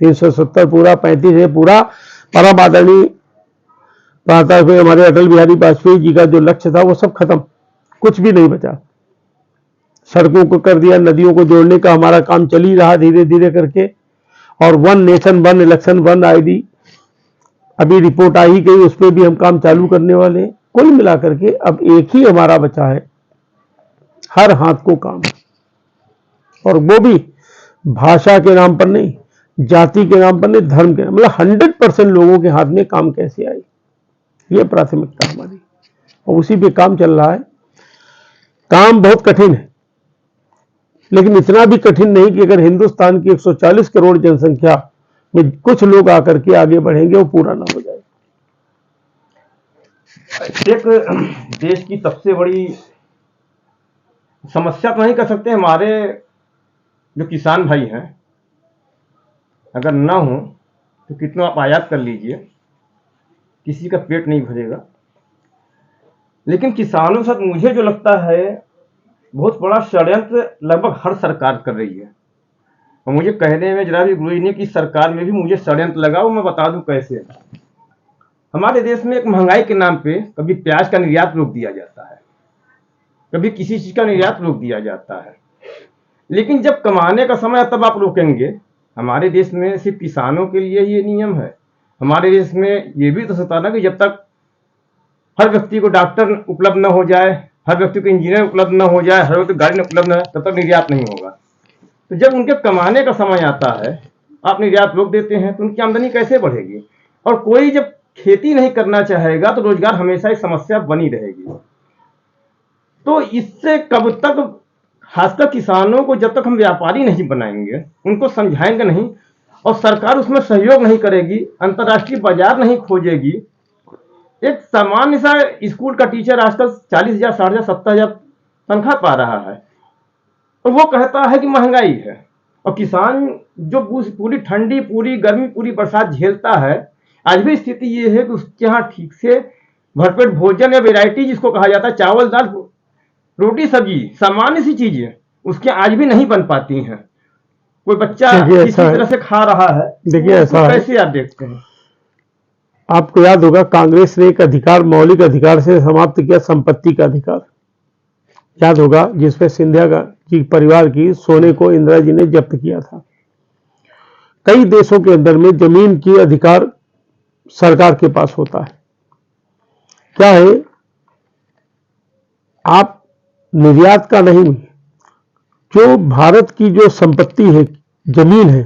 370 पूरा, 35 है पूरा। परम आदरणीय हमारे अटल बिहारी वाजपेयी जी का जो लक्ष्य था वो सब खत्म, कुछ भी नहीं बचा। सड़कों को कर दिया, नदियों को जोड़ने का हमारा काम चल ही रहा धीरे धीरे करके। और 1 नेशन 1 इलेक्शन 1 ID अभी रिपोर्ट आ ही गई, उस पर भी हम काम चालू करने वाले हैं। कुल मिलाकर के अब एक ही हमारा बचा है, हर हाथ को काम, और वो भी भाषा के नाम पर नहीं, जाति के नाम पर नहीं, धर्म के नाम, मतलब 100% लोगों के हाथ में काम कैसे आए, ये प्राथमिकता हमारी, और उसी पे काम चल रहा है। काम बहुत कठिन है, लेकिन इतना भी कठिन नहीं कि अगर हिंदुस्तान की 140 करोड़ जनसंख्या में कुछ लोग आकर के आगे बढ़ेंगे वो पूरा ना हो जाए। एक देश की सबसे बड़ी समस्या तो नहीं कह सकते, हमारे जो किसान भाई हैं, अगर ना हो तो कितना आप आयात कर लीजिए, किसी का पेट नहीं भरेगा। लेकिन किसानों के साथ मुझे जो लगता है बहुत बड़ा षड्यंत्र लगभग हर सरकार कर रही है, और मुझे कहने में जरा भी बुरी नहीं कि सरकार में भी मुझे षड्यंत्र लगा, वो मैं बता दूं कैसे। हमारे देश में एक महंगाई के नाम पे कभी प्याज का निर्यात रोक दिया जाता है, कभी किसी चीज का निर्यात रोक दिया जाता है, लेकिन जब कमाने का समय तब आप रोकेंगे हमारे देश में सिर्फ किसानों के लिए ये नियम है? हमारे देश में ये भी तो होता ना कि जब तक हर व्यक्ति को डॉक्टर उपलब्ध न हो जाए, हर व्यक्ति को इंजीनियर उपलब्ध न हो जाए, हर व्यक्ति को गाड़ी उपलब्ध न, तब तक निर्यात नहीं होगा। तो जब उनके कमाने का समय आता है, आप निर्यात रोक देते हैं, तो उनकी आमदनी कैसे बढ़ेगी? और कोई जब खेती नहीं करना चाहेगा तो रोजगार हमेशा एक समस्या बनी रहेगी। तो इससे कब तक, खासकर किसानों को जब तक हम व्यापारी नहीं बनाएंगे, उनको समझाएंगे नहीं और सरकार उसमें सहयोग नहीं करेगी, अंतर्राष्ट्रीय बाजार नहीं खोजेगी। एक सामान्य सा स्कूल का टीचर आजकल 40,000, 60,000, 70,000 तनख्वाह पा रहा है और वो कहता है कि महंगाई है। और किसान जो पूरी ठंडी, पूरी गर्मी, पूरी बरसात झेलता है, आज भी स्थिति ये है कि उसके यहाँ ठीक से भरपेट भोजन या वैरायटी जिसको कहा जाता है, चावल दाल रोटी सब्जी, सामान्य सी चीजें उसके आज भी नहीं बन पाती हैं। कोई बच्चा किसी तरह से खा रहा है, देखिए ऐसा कैसे आप देखते हैं? आपको याद होगा कांग्रेस ने एक अधिकार, मौलिक अधिकार से समाप्त किया, संपत्ति का अधिकार। याद होगा, जिसपे सिंधिया जी परिवार की सोने को इंदिरा जी ने जब्त किया था। कई देशों के अंदर में जमीन की अधिकार सरकार के पास होता है। क्या है, आप निर्यात का नहीं, जो भारत की जो संपत्ति है, जमीन है,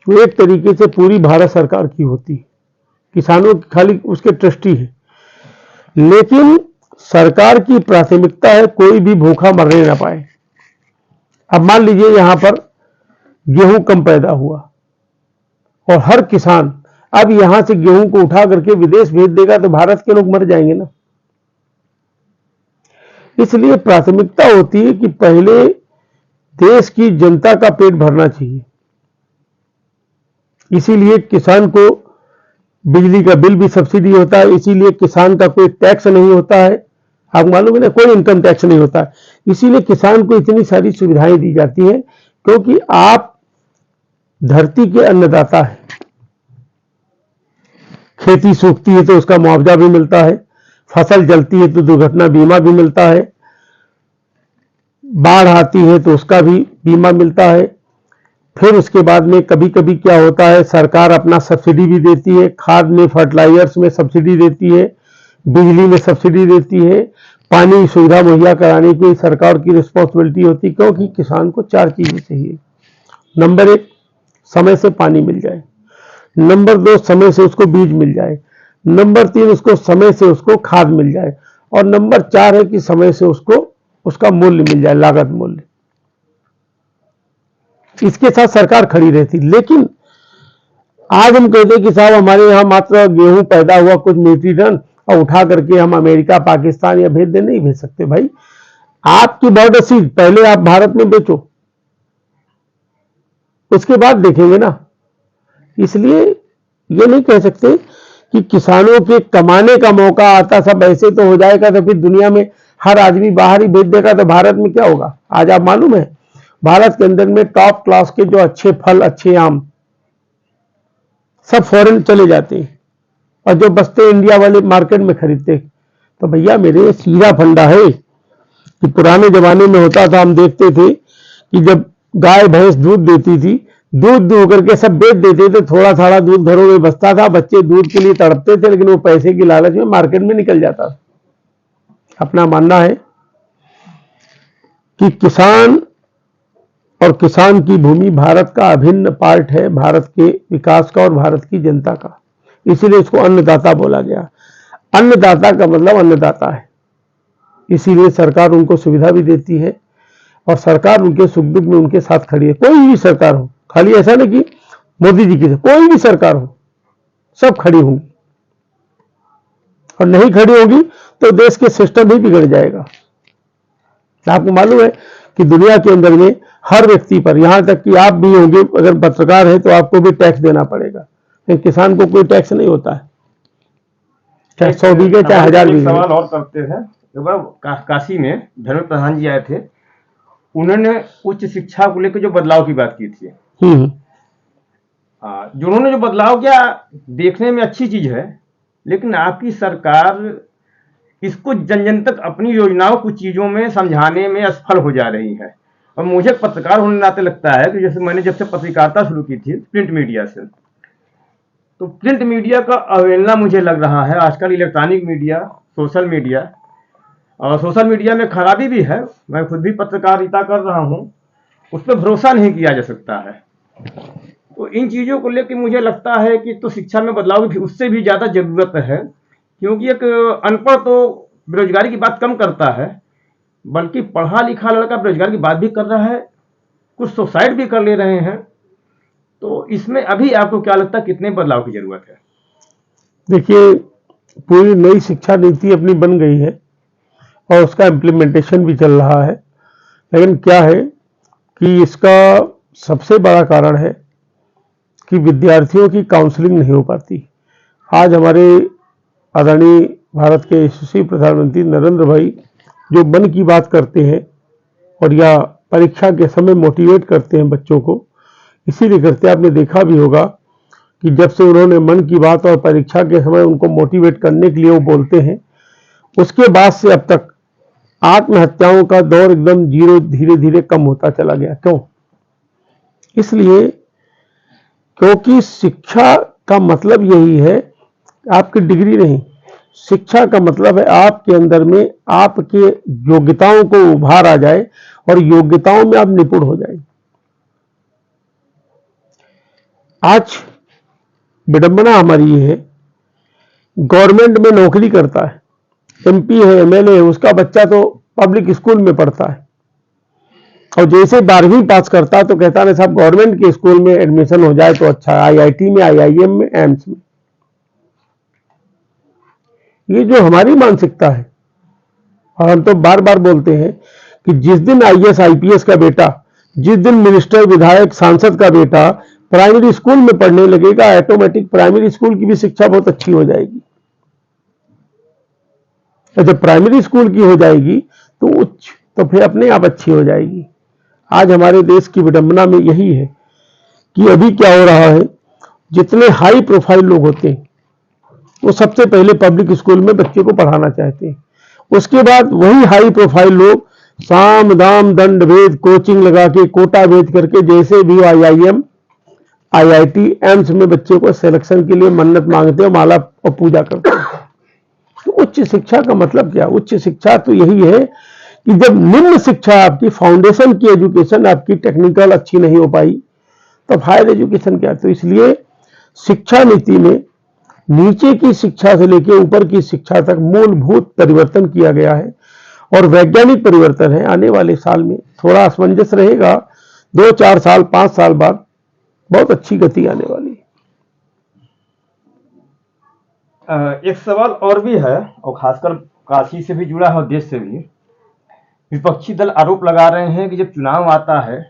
वो एक तरीके से पूरी भारत सरकार की होती है, किसानों की खाली उसके ट्रस्टी है। लेकिन सरकार की प्राथमिकता है कोई भी भूखा मरने ना पाए। अब मान लीजिए यहां पर गेहूं कम पैदा हुआ और हर किसान अब यहां से गेहूं को उठा करके विदेश भेज देगा तो भारत के लोग मर जाएंगे ना। इसलिए प्राथमिकता होती है कि पहले देश की जनता का पेट भरना चाहिए। इसीलिए किसान को बिजली का बिल भी सब्सिडी होता है, इसीलिए किसान का कोई टैक्स नहीं होता है। आप मालूम है ना, कोई इनकम टैक्स नहीं होता है। इसीलिए किसान को इतनी सारी सुविधाएं दी जाती हैं, क्योंकि आप धरती के अन्नदाता हैं। खेती सूखती है तो उसका मुआवजा भी मिलता है, फसल जलती है तो दुर्घटना बीमा भी मिलता है, बाढ़ आती है तो उसका भी बीमा मिलता है। फिर उसके बाद में कभी कभी क्या होता है, सरकार अपना सब्सिडी भी देती है, खाद में, फर्टिलाइजर्स में सब्सिडी देती है, बिजली में सब्सिडी देती है, पानी सुविधा मुहैया कराने की सरकार की रिस्पॉन्सिबिलिटी होती है। क्योंकि किसान को 4 चीजें चाहिए। नंबर 1, समय से पानी मिल जाए। नंबर 2, समय से उसको बीज मिल जाए। नंबर 3, उसको समय से उसको खाद मिल जाए। और नंबर 4 है कि समय से उसको उसका मूल्य मिल जाए, लागत मूल्य। इसके साथ सरकार खड़ी रहती। लेकिन आज हम कहते हैं कि साहब हमारे यहां मात्र गेहूं पैदा हुआ कुछ मीट्रिक टन और उठा करके हम अमेरिका, पाकिस्तान या भेज दे, नहीं भेज सकते भाई। आपकी बॉर्डर सीज पहले आप भारत में बेचो, उसके बाद देखेंगे ना। इसलिए ये नहीं कह सकते कि किसानों के कमाने का मौका आता सब ऐसे तो हो जाएगा तो फिर दुनिया में हर आदमी बाहर ही बेच देगा तो भारत में क्या होगा। आज आप मालूम है, भारत के अंदर में टॉप क्लास के जो अच्छे फल, अच्छे आम सब फॉरेन चले जाते हैं और जो बचते इंडिया वाले मार्केट में खरीदते। तो भैया मेरे सीधा फंडा है कि पुराने जमाने में होता था, हम देखते थे कि जब गाय भैंस दूध देती थी, दूध दूह करके सब बेच देते थे, थोड़ा थोड़ा दूध घरों में बचता था, बच्चे दूध के लिए तड़पते थे, लेकिन वो पैसे की लालच में मार्केट में निकल जाता था। अपना मानना है कि किसान और किसान की भूमि भारत का अभिन्न पार्ट है, भारत के विकास का और भारत की जनता का। इसीलिए इसको अन्नदाता बोला गया। अन्नदाता का मतलब अन्नदाता है। इसीलिए सरकार उनको सुविधा भी देती है और सरकार उनके सुख दुख में उनके साथ खड़ी है। कोई भी सरकार हो, खाली ऐसा नहीं कि मोदी जी की, कोई भी सरकार हो, सब खड़ी होंगी। और नहीं खड़ी होगी तो देश के सिस्टम ही बिगड़ जाएगा। आपको मालूम है कि दुनिया के अंदर में हर व्यक्ति पर, यहां तक कि आप भी होंगे, अगर पत्रकार है तो आपको भी टैक्स देना पड़ेगा, लेकिन किसान को कोई टैक्स नहीं होता है, चाहे 100 बीघे चाहे 1000 बीघे। सवाल और करते हैं। एक बार काशी में धर्मेंद्र प्रधान जी आए थे, उन्होंने उच्च शिक्षा को लेकर जो बदलाव की बात की थी। जो उन्होंने जो बदलाव किया देखने में अच्छी चीज है, लेकिन आपकी सरकार इसको जन जन तक अपनी योजनाओं कुछ चीजों में समझाने में असफल हो जा रही है। और मुझे पत्रकार होने नाते लगता है कि जैसे मैंने जब से पत्रकारिता शुरू की थी प्रिंट मीडिया से, तो प्रिंट मीडिया का अवहेलना मुझे लग रहा है आजकल। इलेक्ट्रॉनिक मीडिया, सोशल मीडिया, और सोशल मीडिया में खराबी भी है। मैं खुद भी पत्रकारिता कर रहा हूँ, उस पर भरोसा नहीं किया जा सकता है। तो इन चीज़ों को लेकर मुझे लगता है कि तो शिक्षा में बदलाव भी उससे भी ज़्यादा ज़रूरत है, क्योंकि एक अनपढ़ तो बेरोजगारी की बात कम करता है, बल्कि पढ़ा लिखा लड़का बेरोजगारी की बात भी कर रहा है, कुछ सुसाइड भी कर ले रहे हैं। तो इसमें अभी आपको क्या लगता है कितने बदलाव की जरूरत है? देखिए, पूरी नई शिक्षा नीति अपनी बन गई है और उसका इम्प्लीमेंटेशन भी चल रहा है, लेकिन क्या है कि इसका सबसे बड़ा कारण है कि विद्यार्थियों की काउंसलिंग नहीं हो पाती। आज हमारे आदरणीय भारत के यशस्वी प्रधानमंत्री नरेंद्र भाई जो मन की बात करते हैं और या परीक्षा के समय मोटिवेट करते हैं बच्चों को, इसीलिए करते हैं। आपने देखा भी होगा कि जब से उन्होंने मन की बात और परीक्षा के समय उनको मोटिवेट करने के लिए वो बोलते हैं, उसके बाद से अब तक आत्महत्याओं का दौर एकदम जीरो धीरे धीरे कम होता चला गया। क्यों? इसलिए क्योंकि शिक्षा का मतलब यही है, आपकी डिग्री नहीं, शिक्षा का मतलब है आपके अंदर में आपके योग्यताओं को उभार आ जाए और योग्यताओं में आप निपुण हो जाए। आज विडंबना हमारी ये है, गवर्नमेंट में नौकरी करता है, एमपी है, एमएलए है, उसका बच्चा तो पब्लिक स्कूल में पढ़ता है और जैसे 12वीं पास करता है तो कहता है साहब गवर्नमेंट के स्कूल में एडमिशन हो जाए तो अच्छा है, आईआईटी में, आईआईएम में, एम्स में। ये जो हमारी मानसिकता है, और हम तो बार बार बोलते हैं कि जिस दिन आईएएस आईपीएस का बेटा, जिस दिन मिनिस्टर, विधायक, सांसद का बेटा प्राइमरी स्कूल में पढ़ने लगेगा, ऑटोमेटिक प्राइमरी स्कूल की भी शिक्षा बहुत अच्छी हो जाएगी। और जब प्राइमरी स्कूल की हो जाएगी तो उच्च, तो फिर अपने आप अच्छी हो जाएगी। आज हमारे देश की विडंबना में यही है कि अभी क्या हो रहा है, जितने हाई प्रोफाइल लोग होते हैं वो सबसे पहले पब्लिक स्कूल में बच्चे को पढ़ाना चाहते हैं। उसके बाद वही हाई प्रोफाइल लोग साम दाम दंड भेद कोचिंग लगा के, कोटा भेद करके, जैसे भी आईआईएम, आईआईटी, एम्स में बच्चे को सिलेक्शन के लिए मन्नत मांगते हैं, माला और पूजा करते हैं। तो उच्च शिक्षा का मतलब क्या? उच्च शिक्षा तो यही है कि जब निम्न शिक्षा आपकी, फाउंडेशन की एजुकेशन आपकी टेक्निकल अच्छी नहीं हो पाई तो हायर एजुकेशन क्या? तो इसलिए शिक्षा नीति में नीचे की शिक्षा से लेकर ऊपर की शिक्षा तक मूलभूत परिवर्तन किया गया है और वैज्ञानिक परिवर्तन है। आने वाले साल में थोड़ा असमंजस रहेगा, 2-4 साल, 5 साल बाद बहुत अच्छी गति आने वाली है। एक सवाल और भी है, और खासकर काशी से भी जुड़ा है और देश से भी। विपक्षी दल आरोप लगा रहे हैं कि जब चुनाव आता है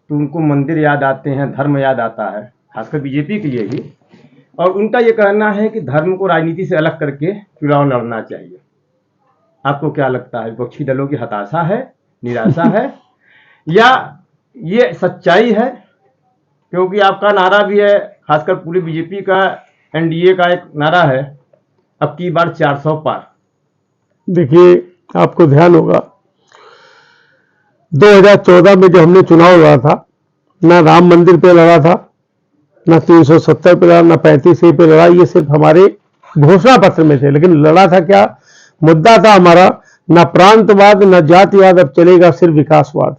तो उनको मंदिर याद आते हैं, धर्म याद आता है, खासकर बीजेपी के लिए भी। और उनका ये कहना है कि धर्म को राजनीति से अलग करके चुनाव लड़ना चाहिए। आपको क्या लगता है, विपक्षी दलों की हताशा है, निराशा है, या ये सच्चाई है? क्योंकि आपका नारा भी है, खासकर पूरी बीजेपी का, एनडीए का एक नारा है, अब की बार 400 पार। देखिए, आपको ध्यान होगा 2014 में जो हमने चुनाव लड़ा था, ना राम मंदिर पे लड़ा था, ना 370 पे लड़ा, ना 35A पे लड़ा। ये सिर्फ हमारे घोषणा पत्र में थे, लेकिन लड़ा था क्या? मुद्दा था हमारा ना प्रांतवाद, ना जातिवाद, अब चलेगा सिर्फ विकासवाद।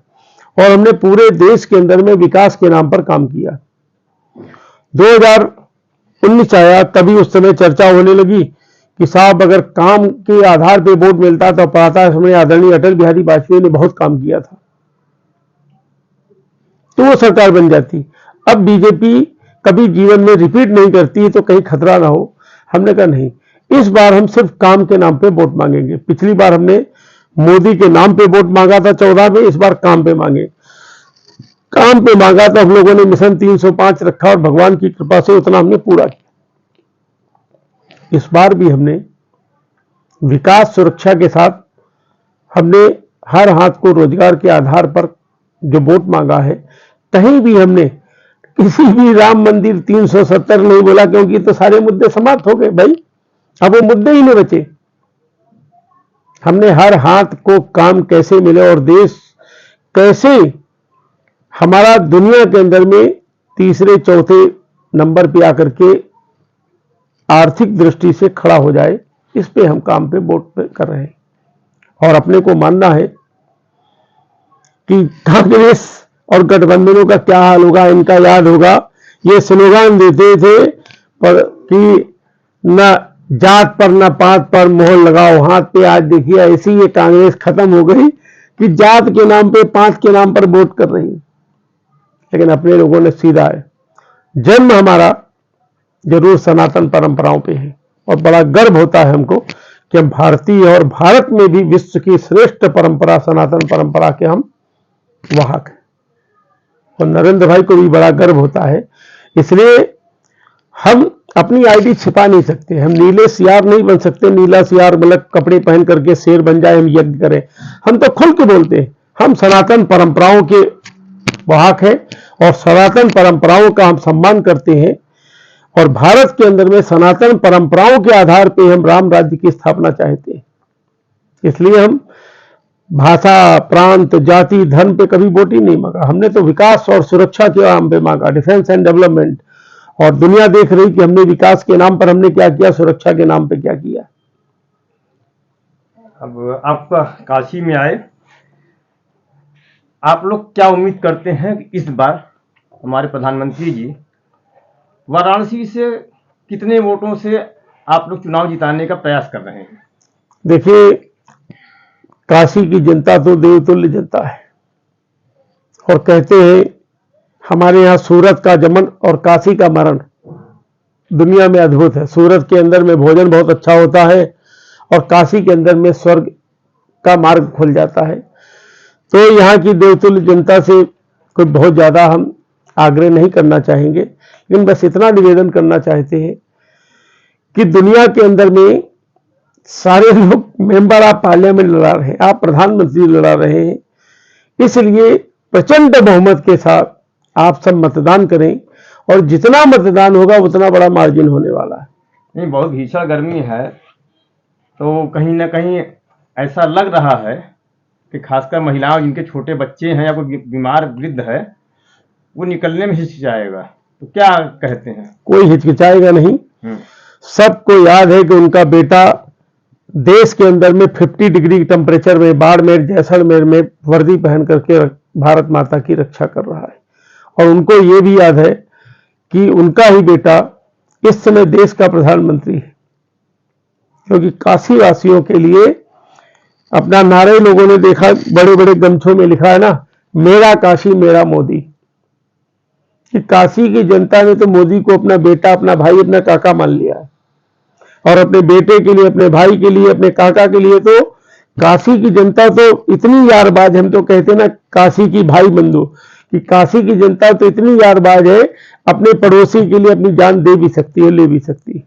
और हमने पूरे देश के अंदर में विकास के नाम पर काम किया। 2019 आया, तभी उस समय चर्चा होने लगी कि साहब अगर काम के आधार पर वोट मिलता तो पता है, हमने आदरणीय अटल बिहारी वाजपेयी ने बहुत काम किया था, तो वो सरकार बन जाती। अब बीजेपी कभी जीवन में रिपीट नहीं करती तो कहीं खतरा ना हो। हमने कहा नहीं, इस बार हम सिर्फ काम के नाम पे वोट मांगेंगे। पिछली बार हमने मोदी के नाम पे वोट मांगा था 14 में, इस बार काम पे मांगे। काम पे मांगा तो हम लोगों ने मिशन 305 रखा और भगवान की कृपा से उतना हमने पूरा किया। इस बार भी हमने विकास सुरक्षा के साथ हमने हर हाथ को रोजगार के आधार पर जो वोट मांगा है, कहीं भी हमने किसी भी राम मंदिर 370 नहीं बोला, क्योंकि तो सारे मुद्दे समाप्त हो गए भाई, अब वो मुद्दे ही नहीं बचे। हमने हर हाथ को काम कैसे मिले और देश कैसे हमारा दुनिया के अंदर में तीसरे चौथे नंबर पे आकर के आर्थिक दृष्टि से खड़ा हो जाए, इस पे हम काम पे वोट कर रहे हैं। और अपने को मानना है कि कांग्रेस और गठबंधनों का क्या हाल होगा। इनका याद होगा, ये स्लोगान देते थे पर कि न जात पर न पात पर मोहर लगाओ हाथ पे। आज देखिए ऐसी ये कांग्रेस खत्म हो गई कि जात के नाम पे पात के नाम पर वोट कर रही। लेकिन अपने लोगों ने सीधा है, जन्म हमारा जरूर सनातन परंपराओं पे है और बड़ा गर्व होता है हमको कि हम भारतीय और भारत में भी विश्व की श्रेष्ठ परंपरा सनातन परंपरा के हम वाहक हैं। और नरेंद्र भाई को भी बड़ा गर्व होता है। इसलिए हम अपनी आईडी छिपा नहीं सकते। हम नीले सियार नहीं बन सकते, नीला सियार मतलब कपड़े पहन करके शेर बन जाए हम यज्ञ करें। हम तो खुल के बोलते हैं, हम सनातन परंपराओं के वाहक हैं और सनातन परंपराओं का हम सम्मान करते हैं। और भारत के अंदर में सनातन परंपराओं के आधार पर हम राम राज्य की स्थापना चाहते हैं। इसलिए हम भाषा, प्रांत, जाति, धर्म पे कभी वोट ही नहीं मांगा। हमने तो विकास और सुरक्षा के नाम पे मांगा, डिफेंस एंड डेवलपमेंट। और दुनिया देख रही कि हमने विकास के नाम पर हमने क्या किया, सुरक्षा के नाम पे क्या किया। अब आप काशी में आए, आप लोग क्या उम्मीद करते हैं कि इस बार हमारे प्रधानमंत्री जी वाराणसी से कितने वोटों से आप लोग चुनाव जिताने का प्रयास कर रहे हैं? देखिए, काशी की जनता तो देवतुल्य जनता है और कहते हैं हमारे यहाँ सूरत का जमन और काशी का मरण दुनिया में अद्भुत है। सूरत के अंदर में भोजन बहुत अच्छा होता है और काशी के अंदर में स्वर्ग का मार्ग खुल जाता है। तो यहाँ की देवतुल्य जनता से कोई बहुत ज्यादा हम आग्रह नहीं करना चाहेंगे, लेकिन बस इतना निवेदन करना चाहते हैं कि दुनिया के अंदर में सारे लोग मेंबर ऑफ पार्लियामेंट लड़ा रहे हैं, आप प्रधानमंत्री लड़ा रहे हैं। इसलिए प्रचंड बहुमत के साथ आप सब मतदान करें और जितना मतदान होगा उतना बड़ा मार्जिन होने वाला है। नहीं, बहुत भीषण गर्मी है, तो कहीं ना कहीं ऐसा लग रहा है कि खासकर महिलाओं जिनके छोटे बच्चे हैं या कोई बीमार वृद्ध है, वो निकलने में हिचकिचाएगा। तो क्या कहते हैं? कोई हिचकिचाएगा नहीं। सबको याद है कि उनका बेटा देश के अंदर में 50 डिग्री टेम्परेचर में बाड़मेर जैसलमेर में वर्दी पहन करके भारत माता की रक्षा कर रहा है। और उनको ये भी याद है कि उनका ही बेटा इस समय देश का प्रधानमंत्री है, क्योंकि काशी वासियों के लिए अपना नारे लोगों ने देखा, बड़े बड़े गमछों में लिखा है ना, मेरा काशी मेरा मोदी। कि काशी की जनता ने तो मोदी को अपना बेटा, अपना भाई, अपना काका मान लिया है। और अपने बेटे के लिए, अपने भाई के लिए, अपने काका के लिए तो काशी की जनता तो इतनी यारबाज, हम तो कहते हैं ना काशी की भाई बंधु, कि काशी की जनता तो इतनी यारबाज है, अपने पड़ोसी के लिए अपनी जान दे भी सकती है, ले भी सकती है।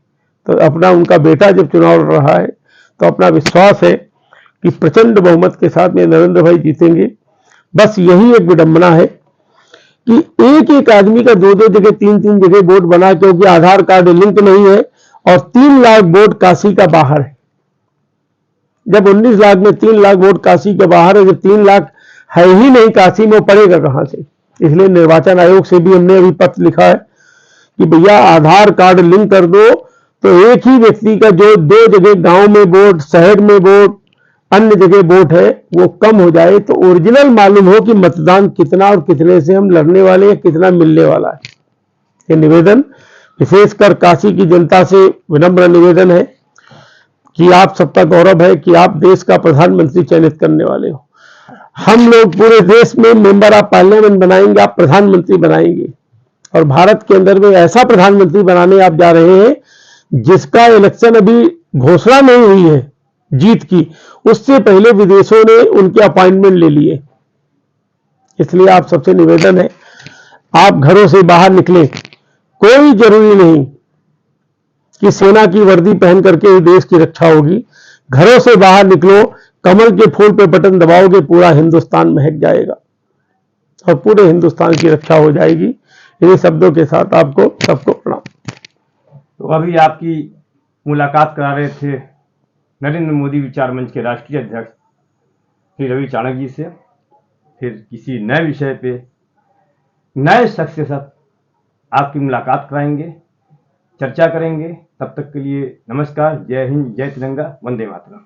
तो अपना उनका बेटा जब चुनाव लड़ रहा है तो अपना विश्वास है कि प्रचंड बहुमत के साथ में नरेंद्र भाई जीतेंगे। बस यही एक विडंबना है कि एक एक आदमी का 2-2 जगह, 3-3 जगह वोट बना, क्योंकि आधार कार्ड लिंक नहीं है और 3 लाख वोट काशी का बाहर है। जब 19 लाख में 3 लाख वोट काशी के बाहर है, जब 3 लाख है ही नहीं काशी में, वो पड़ेगा कहां से? इसलिए निर्वाचन आयोग से भी हमने अभी पत्र लिखा है कि भैया आधार कार्ड लिंक कर दो, तो एक ही व्यक्ति का जो 2 जगह गांव में वोट, शहर में वोट, अन्य जगह वोट है, वो कम हो जाए, तो ओरिजिनल मालूम हो कि मतदान कितना और कितने से हम लड़ने वाले हैं, कितना मिलने वाला है। ये निवेदन विशेषकर काशी की जनता से विनम्र निवेदन है कि आप सबका गौरव है कि आप देश का प्रधानमंत्री चयनित करने वाले हो। हम लोग पूरे देश में मेंबर ऑफ पार्लियामेंट बनाएंगे, आप प्रधानमंत्री बनाएंगे। और भारत के अंदर में ऐसा प्रधानमंत्री बनाने आप जा रहे हैं जिसका इलेक्शन अभी घोषणा नहीं हुई है जीत की, उससे पहले विदेशों ने उनके अपॉइंटमेंट ले लिए। इसलिए आप सबसे निवेदन है, आप घरों से बाहर निकलें। कोई जरूरी नहीं कि सेना की वर्दी पहन करके देश की रक्षा होगी। घरों से बाहर निकलो, कमल के फूल पे बटन दबाओगे, पूरा हिंदुस्तान महक जाएगा और पूरे हिंदुस्तान की रक्षा हो जाएगी। इन्हीं शब्दों के साथ आपको सबको प्रणाम। तो अभी आपकी मुलाकात करा रहे थे नरेंद्र मोदी विचार मंच के राष्ट्रीय अध्यक्ष श्री रवि चाणक्य जी से। फिर किसी नए विषय पे नए शख्स के साथ आपकी मुलाकात कराएंगे, चर्चा करेंगे। तब तक के लिए नमस्कार, जय हिंद, जय तिरंगा, वंदे मातरम।